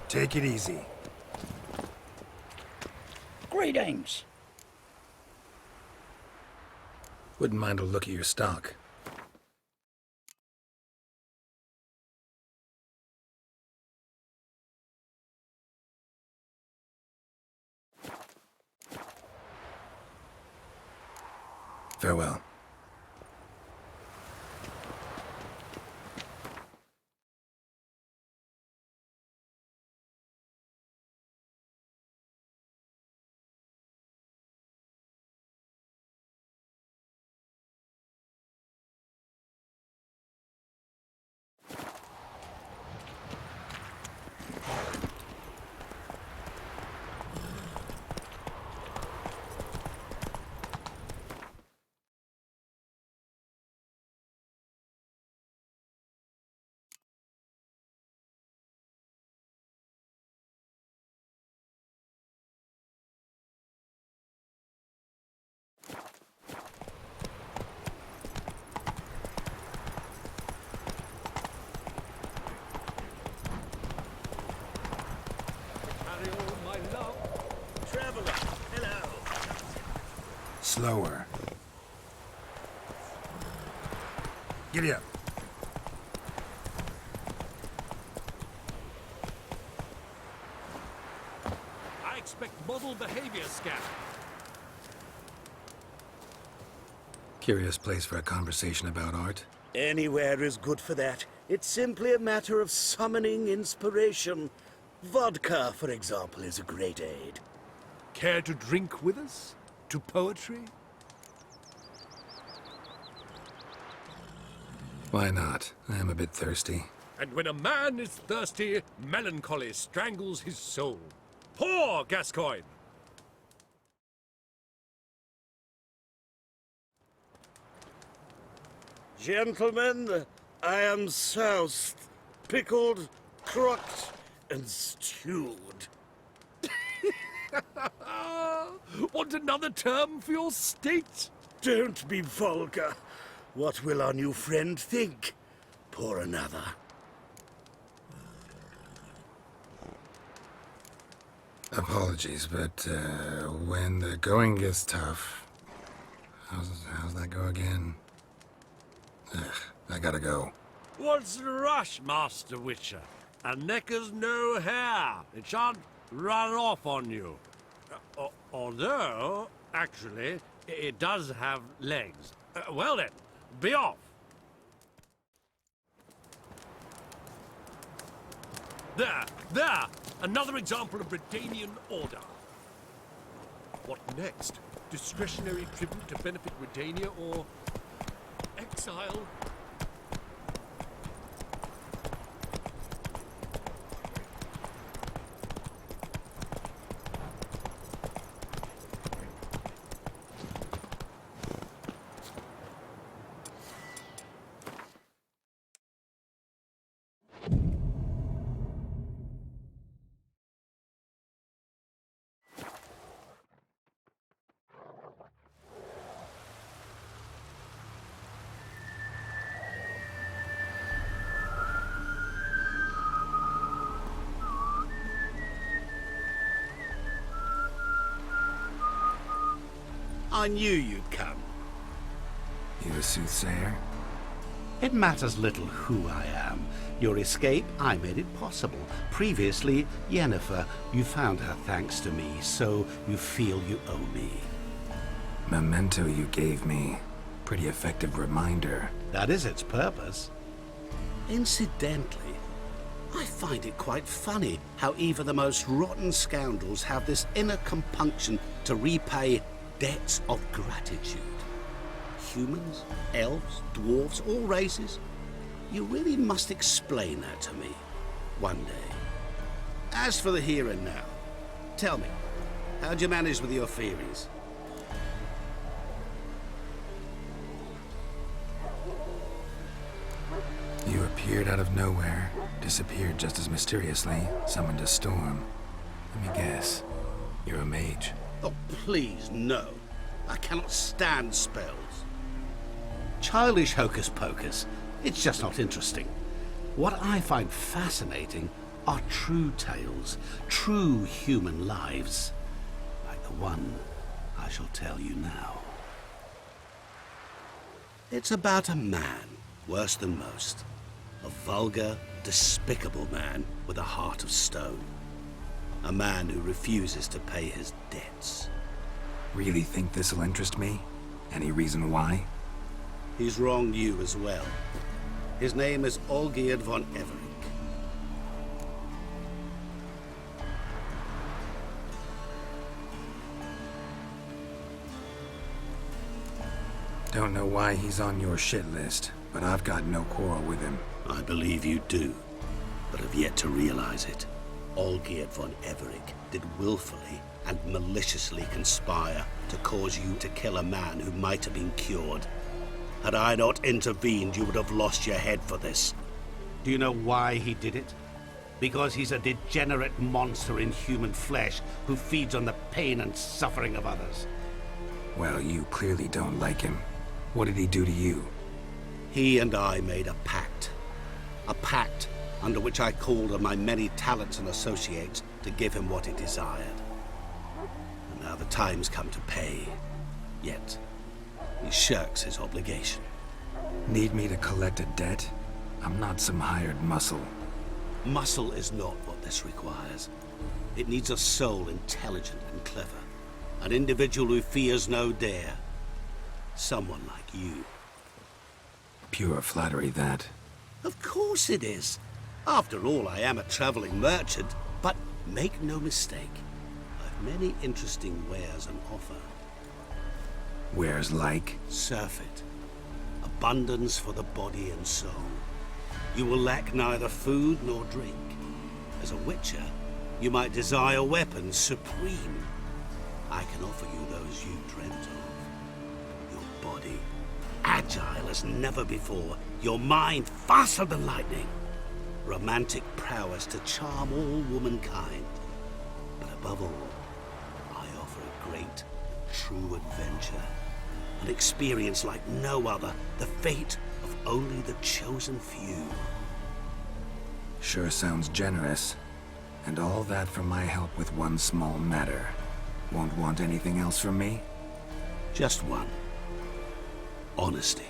Take it easy. Greetings. Wouldn't mind a look at your stock. Farewell. Traveler, hello. Slower. Giddy up. I expect model behavior scan. Curious place for a conversation about art. Anywhere is good for that. It's simply a matter of summoning inspiration. Vodka, for example, is a great aid. Care to drink with us? To poetry? Why not? I am a bit thirsty. And when a man is thirsty, melancholy strangles his soul. Poor Gascoigne! Gentlemen, I am soused, pickled, crocked, and stewed. Want another term for your state? Don't be vulgar. What will our new friend think? Pour another. Apologies, but when the going gets tough, how's that go again? Ugh, I gotta go. What's the rush, Master Witcher? A neck has no hair. It shan't run off on you. Although, actually, it does have legs. Well then, be off. There! Another example of Redanian order. What next? Discretionary tribute to benefit Redania or exile? I knew you'd come. You a soothsayer? It matters little who I am. Your escape, I made it possible. Previously, Yennefer, you found her thanks to me, so you feel you owe me. Memento you gave me. Pretty effective reminder. That is its purpose. Incidentally, I find it quite funny how even the most rotten scoundrels have this inner compunction to repay debts of gratitude. Humans, elves, dwarves, all races. You really must explain that to me one day. As for the here and now, tell me, how'd you manage with your theories? You appeared out of nowhere, disappeared just as mysteriously, summoned a storm. Let me guess, you're a mage. Oh, please, no. I cannot stand spells. childish hocus-pocus. It's just not interesting. What I find fascinating are true tales, true human lives, like the one I shall tell you now. It's about a man, worse than most. A vulgar, despicable man with a heart of stone. A man who refuses to pay his debts. Really think this'll interest me? Any reason why? He's wronged you as well. His name is Olgierd von Everink. Don't know why he's on your shit list, but I've got no quarrel with him. I believe you do, but have yet to realize it. Olgierd von Everink did willfully and maliciously conspire to cause you to kill a man who might have been cured. Had I not intervened, you would have lost your head for this. Do you know why he did it? Because he's a degenerate monster in human flesh who feeds on the pain and suffering of others. Well, you clearly don't like him. What did he do to you? He and I made a pact. A pact under which I called on my many talents and associates to give him what he desired. And now the time's come to pay. Yet, he shirks his obligation. Need me to collect a debt? I'm not some hired muscle. Muscle is not what this requires. It needs a soul intelligent and clever. An individual who fears no dare. Someone like you. Pure flattery, that. Of course it is. After all, I am a traveling merchant. But make no mistake, I've many interesting wares on offer. Wares like? Surfeit. Abundance for the body and soul. You will lack neither food nor drink. As a witcher, you might desire weapons supreme. I can offer you those you dreamt of. Your body, agile as never before. Your mind, faster than lightning. Romantic prowess to charm all womankind. But above all, I offer a great, true adventure. An experience like no other. The fate of only the chosen few. Sure sounds generous. And all that for my help with one small matter. Won't want anything else from me? Just one. Honesty.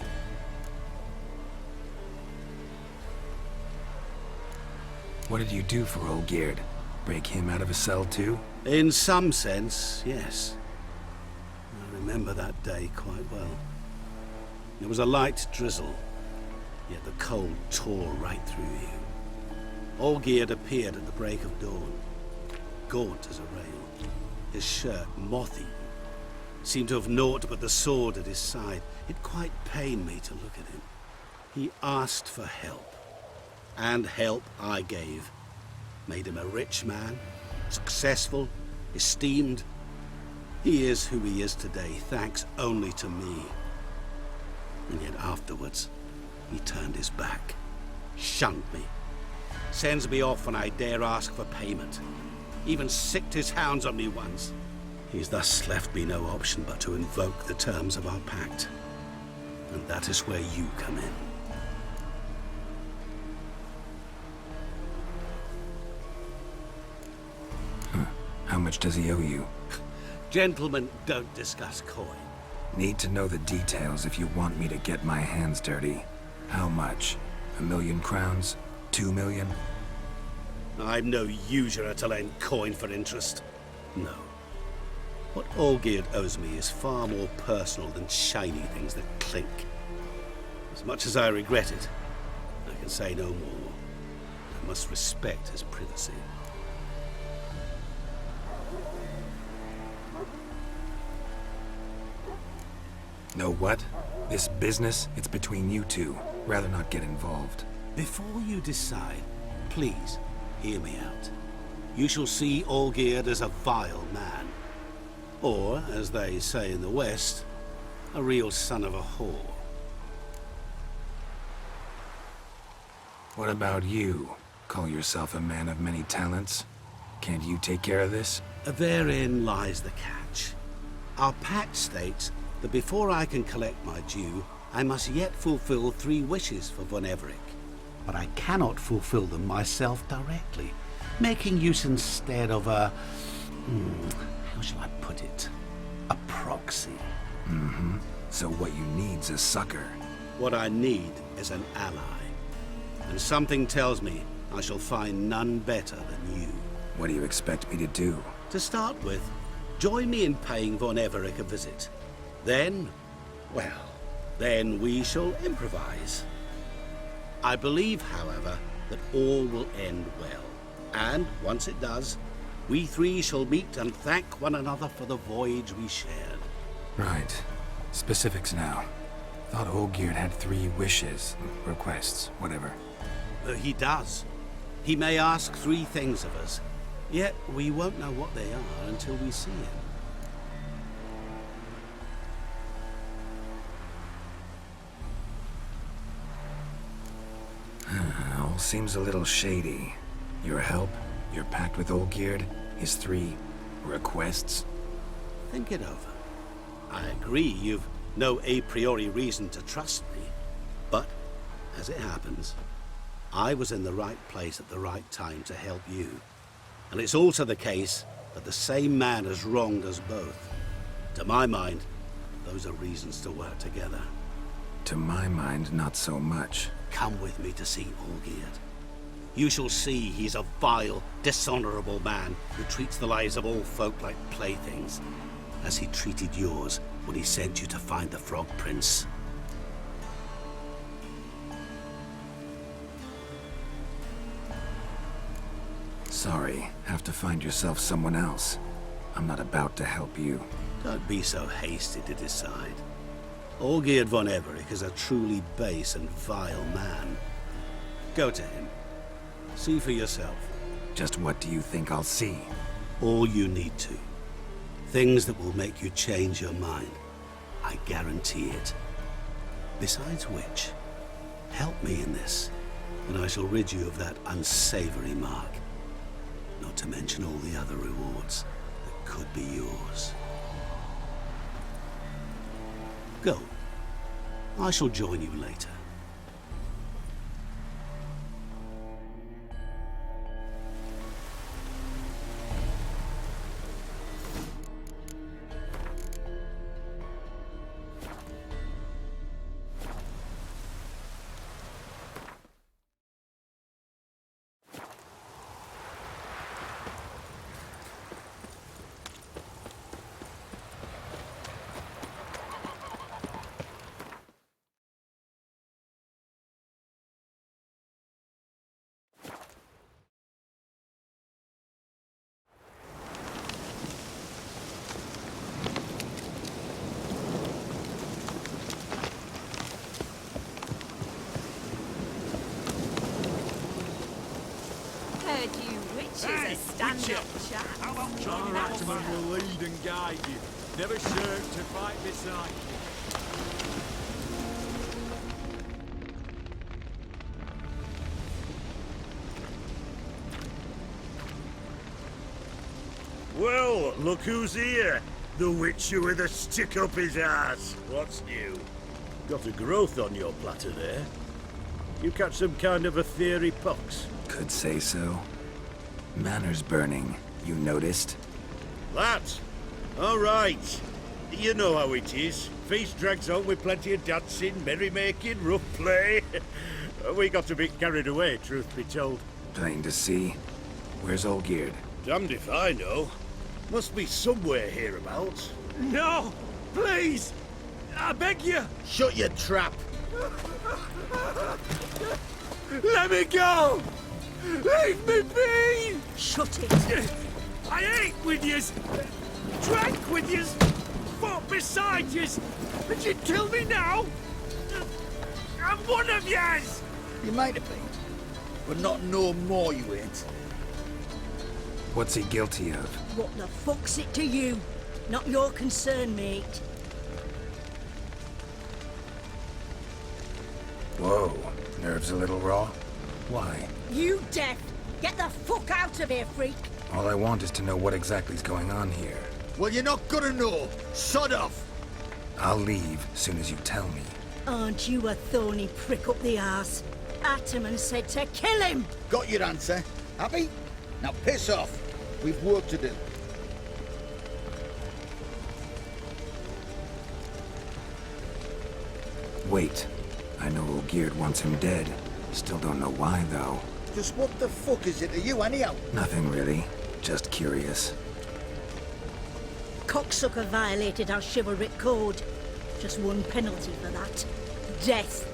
What did you do for Olgierd? Break him out of a cell too? In some sense, yes. I remember that day quite well. There was a light drizzle, yet the cold tore right through you. Olgierd appeared at the break of dawn, gaunt as a rail, his shirt moth-eaten, seemed to have naught but the sword at his side. It quite pained me to look at him. He asked for help, and help I gave. Made him a rich man, successful, esteemed. He is who he is today, thanks only to me. And yet afterwards, he turned his back, shunned me, sends me off when I dare ask for payment, even sicked his hounds on me once. He's thus left me no option but to invoke the terms of our pact. And that is where you come in. How much does he owe you? Gentlemen don't discuss coin. Need to know the details if you want me to get my hands dirty. How much? 1,000,000 crowns? 2 million? I'm no usurer to lend coin for interest. No. What Olgierd owes me is far more personal than shiny things that clink. As much as I regret it, I can say no more. I must respect his privacy. Know what? This business, it's between you two. Rather not get involved. Before you decide, please hear me out. You shall see Olgierd as a vile man. Or, as they say in the West, a real son of a whore. What about you? Call yourself a man of many talents? Can't you take care of this? Therein lies the catch. Our pact states that before I can collect my due, I must yet fulfill 3 wishes for Von Everec, but I cannot fulfill them myself directly, making use instead of a... how shall I put it? A proxy. So what you need's a sucker. What I need is an ally. And something tells me I shall find none better than you. What do you expect me to do? To start with, join me in paying Von Everec a visit. Then, well, then we shall improvise. I believe, however, that all will end well. And once it does, we 3 shall meet and thank one another for the voyage we shared. Right. Specifics now. Thought Olgierd had 3 wishes, requests, whatever. He does. He may ask 3 things of us, yet we won't know what they are until we see him. All seems a little shady. Your help, your pact with Olgierd, his 3 requests. Think it over. I agree you've no a priori reason to trust me, but as it happens, I was in the right place at the right time to help you. And it's also the case that the same man has wronged us both. To my mind, those are reasons to work together. To my mind, not so much. Come with me to see Olgierd. You shall see he's a vile, dishonorable man who treats the lives of all folk like playthings, as he treated yours when he sent you to find the Frog Prince. Sorry, have to find yourself someone else. I'm not about to help you. Don't be so hasty to decide. Olgierd von Everec is a truly base and vile man. Go to him. See for yourself. Just what do you think I'll see? All you need to. Things that will make you change your mind. I guarantee it. Besides which, help me in this, and I shall rid you of that unsavory mark. Not to mention all the other rewards that could be yours. Go. I shall join you later. Heard you witches are stand-up chaps. John Ratman will lead and guide you. Never shirk to fight beside you. Well, look who's here. The Witcher with a stick up his ass. What's new? Got a growth on your platter there. You catch some kind of a theory pox? Could say so. Manor's burning, you noticed? That? All right. You know how it is. Feast drags on with plenty of dancing, merrymaking, rough play. We got a bit carried away, truth be told. Plain to see. Where's Olgierd? Damned if I know. Must be somewhere hereabouts. No! Please! I beg you! Shut your trap! Let me go! Leave me be! Shut it! I ate with yous, drank with yous, fought beside yous, and you'd kill me now? I'm one of yous! You might have been, but not no more you ain't. What's he guilty of? What the fuck's it to you? Not your concern, mate. Whoa, nerves a little raw? Why? You deaf! Get the fuck out of here, freak! All I want is to know what exactly is going on here. Well, you're not gonna know. Sod off! I'll leave as soon as you tell me. Aren't you a thorny prick up the arse? Ataman said to kill him! Got your answer. Happy? Now piss off. We've work to do. Wait. I know Olgierd wants him dead. Still don't know why, though. Just what the fuck is it to you, anyhow? Nothing really. Just curious. Cocksucker violated our chivalric code. Just one penalty for that. Death.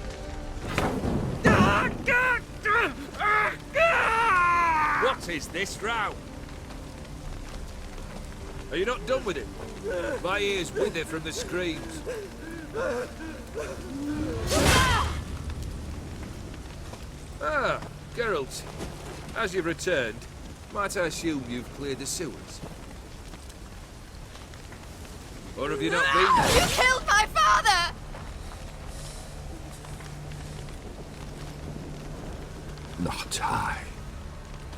What is this row? Are you not done with it? My ears wither from the screams. Ah, Geralt. As you've returned, might I assume you've cleared the sewers? Or have you not been there? You killed my father! Not I.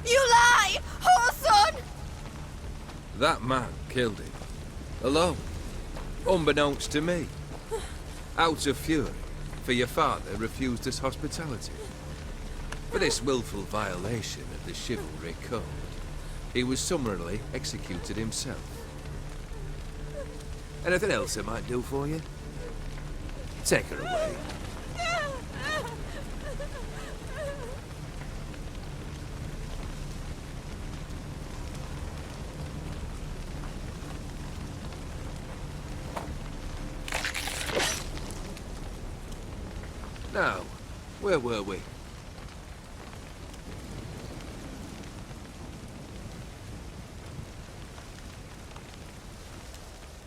You lie! Whoreson! That man killed him. Alone. Unbeknownst to me. Out of fury, for your father refused us hospitality. For this willful violation of the chivalry code, he was summarily executed himself. Anything else I might do for you? Take her away. Now, where were we?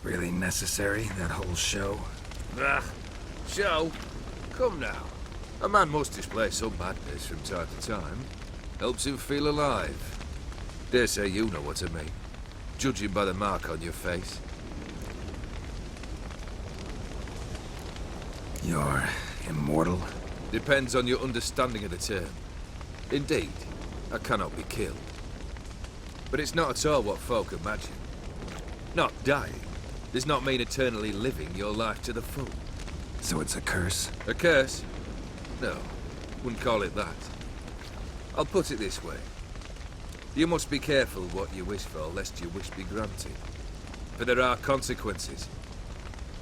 Really necessary, that whole show? Ah, show? Come now. A man must display some madness from time to time. Helps him feel alive. Dare say you know what I mean. Judging by the mark on your face. You're immortal? Depends on your understanding of the term. Indeed, I cannot be killed. But it's not at all what folk imagine. Not dying does not mean eternally living your life to the full. So it's a curse? A curse? No, wouldn't call it that. I'll put it this way. You must be careful what you wish for, lest your wish be granted. For there are consequences.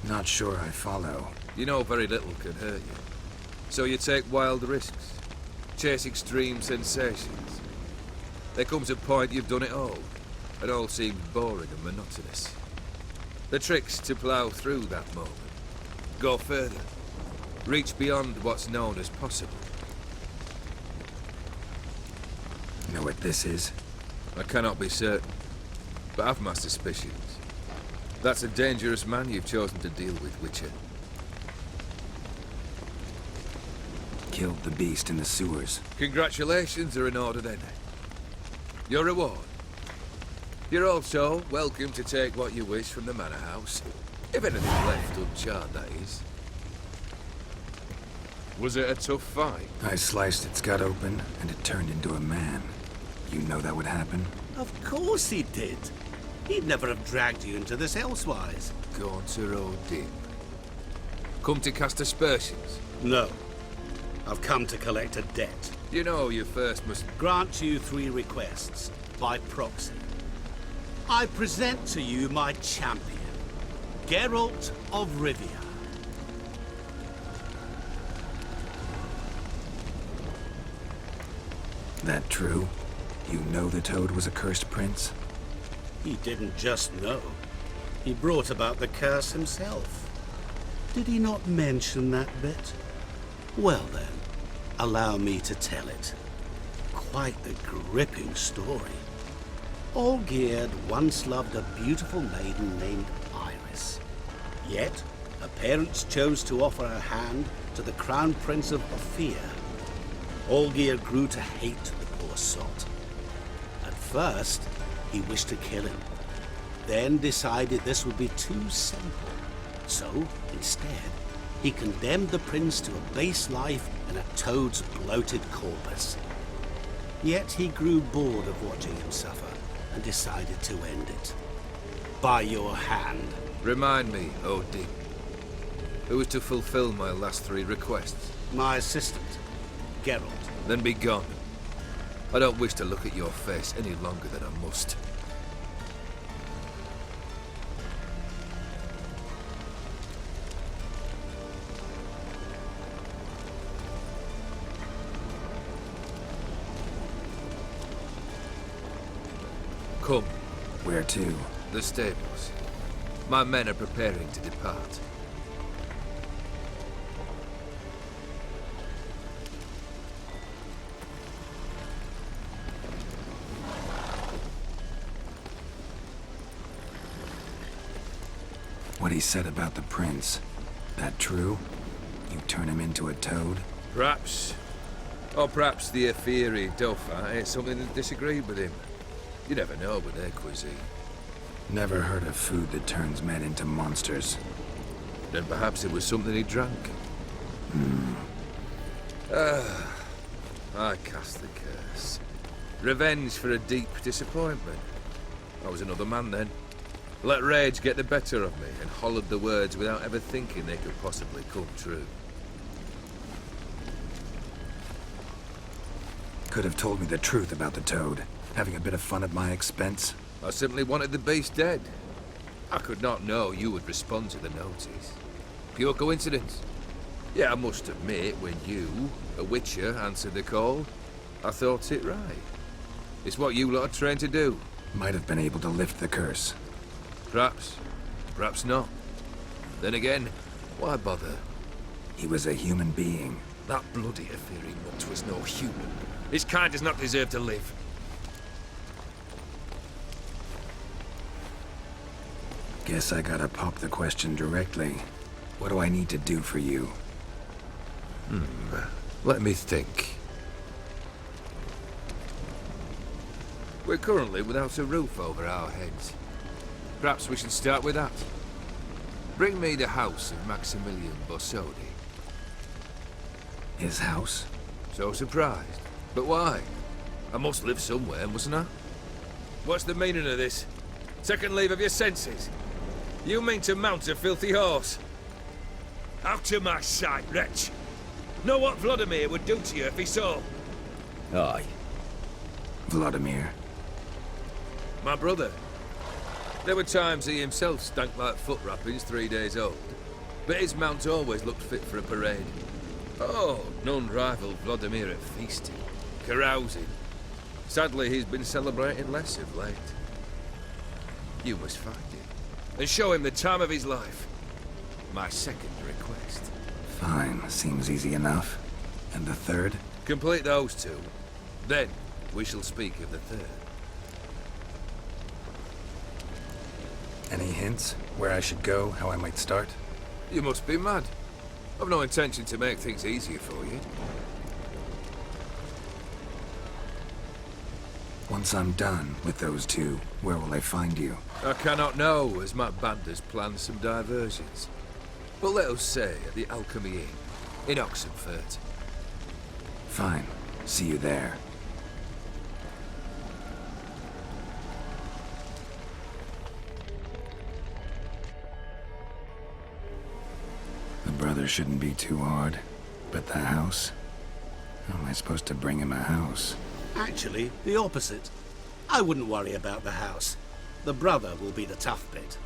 Not sure I follow. You know very little can hurt you. So you take wild risks. Chase extreme sensations. There comes a point you've done it all. It all seems boring and monotonous. The trick's to plough through that moment. Go further. Reach beyond what's known as possible. Know what this is? I cannot be certain, but I've my suspicions. That's a dangerous man you've chosen to deal with, Witcher. Killed the beast in the sewers. Congratulations are in order then. Your reward. You're also welcome to take what you wish from the manor house. If anything's left uncharred, that is. Was it a tough fight? I sliced its gut open, and it turned into a man. You know that would happen? Of course he did. He'd never have dragged you into this elsewise. Gaunter Odin. Come to cast aspersions? No. I've come to collect a debt. You know you first must... Grant you 3 requests, by proxy. I present to you my champion, Geralt of Rivia. That true? You know the Toad was a cursed prince? He didn't just know. He brought about the curse himself. Did he not mention that bit? Well then, allow me to tell it. Quite a gripping story. Olgierd once loved a beautiful maiden named Iris. Yet, her parents chose to offer her hand to the Crown Prince of Ophir. Olgierd grew to hate the poor sot. At first, he wished to kill him, then decided this would be too simple. So, instead, he condemned the prince to a base life in a toad's bloated corpus. Yet he grew bored of watching him suffer and decided to end it. By your hand. Remind me, Odin. Who was to fulfill my last 3 requests? My assistant, Geralt. Then be gone. I don't wish to look at your face any longer than I must. Come. Where to? The stables. My men are preparing to depart. What he said about the prince, that true? You turn him into a toad? Perhaps. Or perhaps the Aetheri Dauphin ate something that disagreed with him. You never know with their cuisine. Never heard of food that turns men into monsters. Then perhaps it was something he drank. I cast the curse. Revenge for a deep disappointment. I was another man then. Let rage get the better of me and hollered the words without ever thinking they could possibly come true. Could have told me the truth about the toad. Having a bit of fun at my expense. I simply wanted the beast dead. I could not know you would respond to the notice. Pure coincidence. Yeah, I must admit, when you, a witcher, answered the call, I thought it right. It's what you lot are trained to do. Might have been able to lift the curse. Perhaps. Perhaps not. Then again, why bother? He was a human being. That bloody Aetheri mutt was no human. His kind does not deserve to live. Guess I gotta pop the question directly. What do I need to do for you? Let me think. We're currently without a roof over our heads. Perhaps we should start with that. Bring me the house of Maximilian Borsodi. His house? So surprised. But why? I must live somewhere, mustn't I? What's the meaning of this? Second leave of your senses? You mean to mount a filthy horse? Out of my sight, wretch! Know what Vladimir would do to you if he saw? Aye. Vladimir. My brother. There were times he himself stank like foot wrappings 3 days old. But his mount always looked fit for a parade. Oh, none rivaled Vladimir at feasting, carousing. Sadly, he's been celebrating less of late. You must find him and show him the time of his life. My second request. Fine, seems easy enough. And the third? Complete those 2. Then we shall speak of the third. Any hints? Where I should go? How I might start? You must be mad. I've no intention to make things easier for you. Once I'm done with those 2, where will I find you? I cannot know, as my band has planned some diversions. But let us say at the Alchemy Inn, in Oxenfurt. Fine. See you there. The brother shouldn't be too hard. But the house? How am I supposed to bring him a house? Actually, the opposite. I wouldn't worry about the house. The brother will be the tough bit.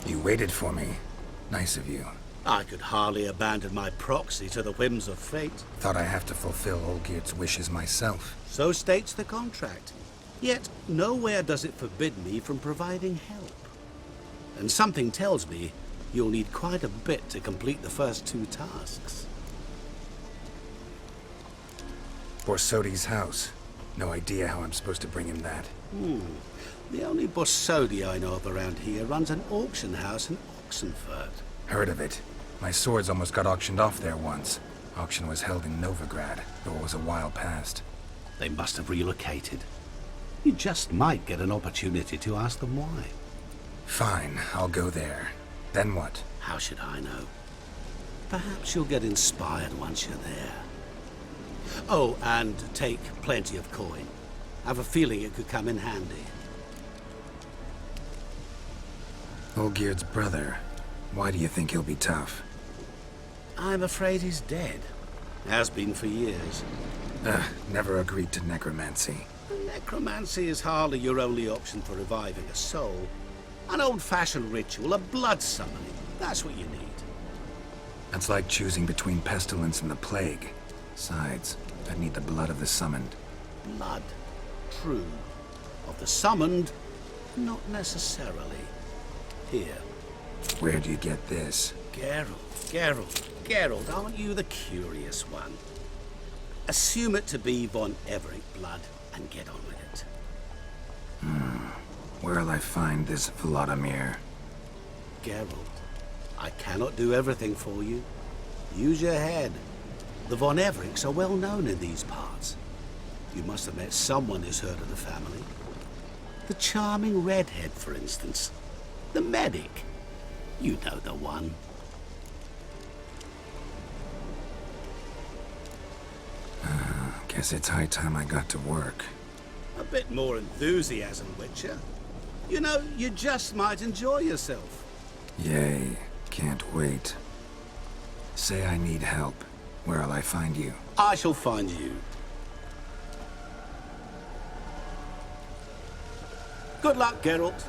You waited for me. Nice of you. I could hardly abandon my proxy to the whims of fate. Thought I have to fulfill Olgierd's wishes myself. So states the contract. Yet, nowhere does it forbid me from providing help. And something tells me you'll need quite a bit to complete the first 2 tasks. Borsodi's house. No idea how I'm supposed to bring him that. The only Borsodi I know of around here runs an auction house in Oxenfurt. Heard of it. My swords almost got auctioned off there once. Auction was held in Novigrad, though it was a while past. They must have relocated. You just might get an opportunity to ask them why. Fine, I'll go there. Then what? How should I know? Perhaps you'll get inspired once you're there. Oh, and take plenty of coin. I have a feeling it could come in handy. Olgierd's brother. Why do you think he'll be tough? I'm afraid he's dead. Has been for years. Never agreed to necromancy. Necromancy is hardly your only option for reviving a soul. An old-fashioned ritual, a blood summoning. That's what you need. That's like choosing between pestilence and the plague. Besides, I'd need the blood of the summoned. Blood. True. Of the summoned, not necessarily. Here. Where do you get this? Geralt, aren't you the curious one? Assume it to be von Everett blood and get on with it. Where'll I find this Vladimir? Geralt, I cannot do everything for you. Use your head. The von Evericks are well known in these parts. You must have met someone who's heard of the family. The charming redhead, for instance. The medic. You know the one. Guess it's high time I got to work. A bit more enthusiasm, Witcher. You know, you just might enjoy yourself. Yay. Can't wait. Say I need help. Where'll I find you? I shall find you. Good luck, Geralt.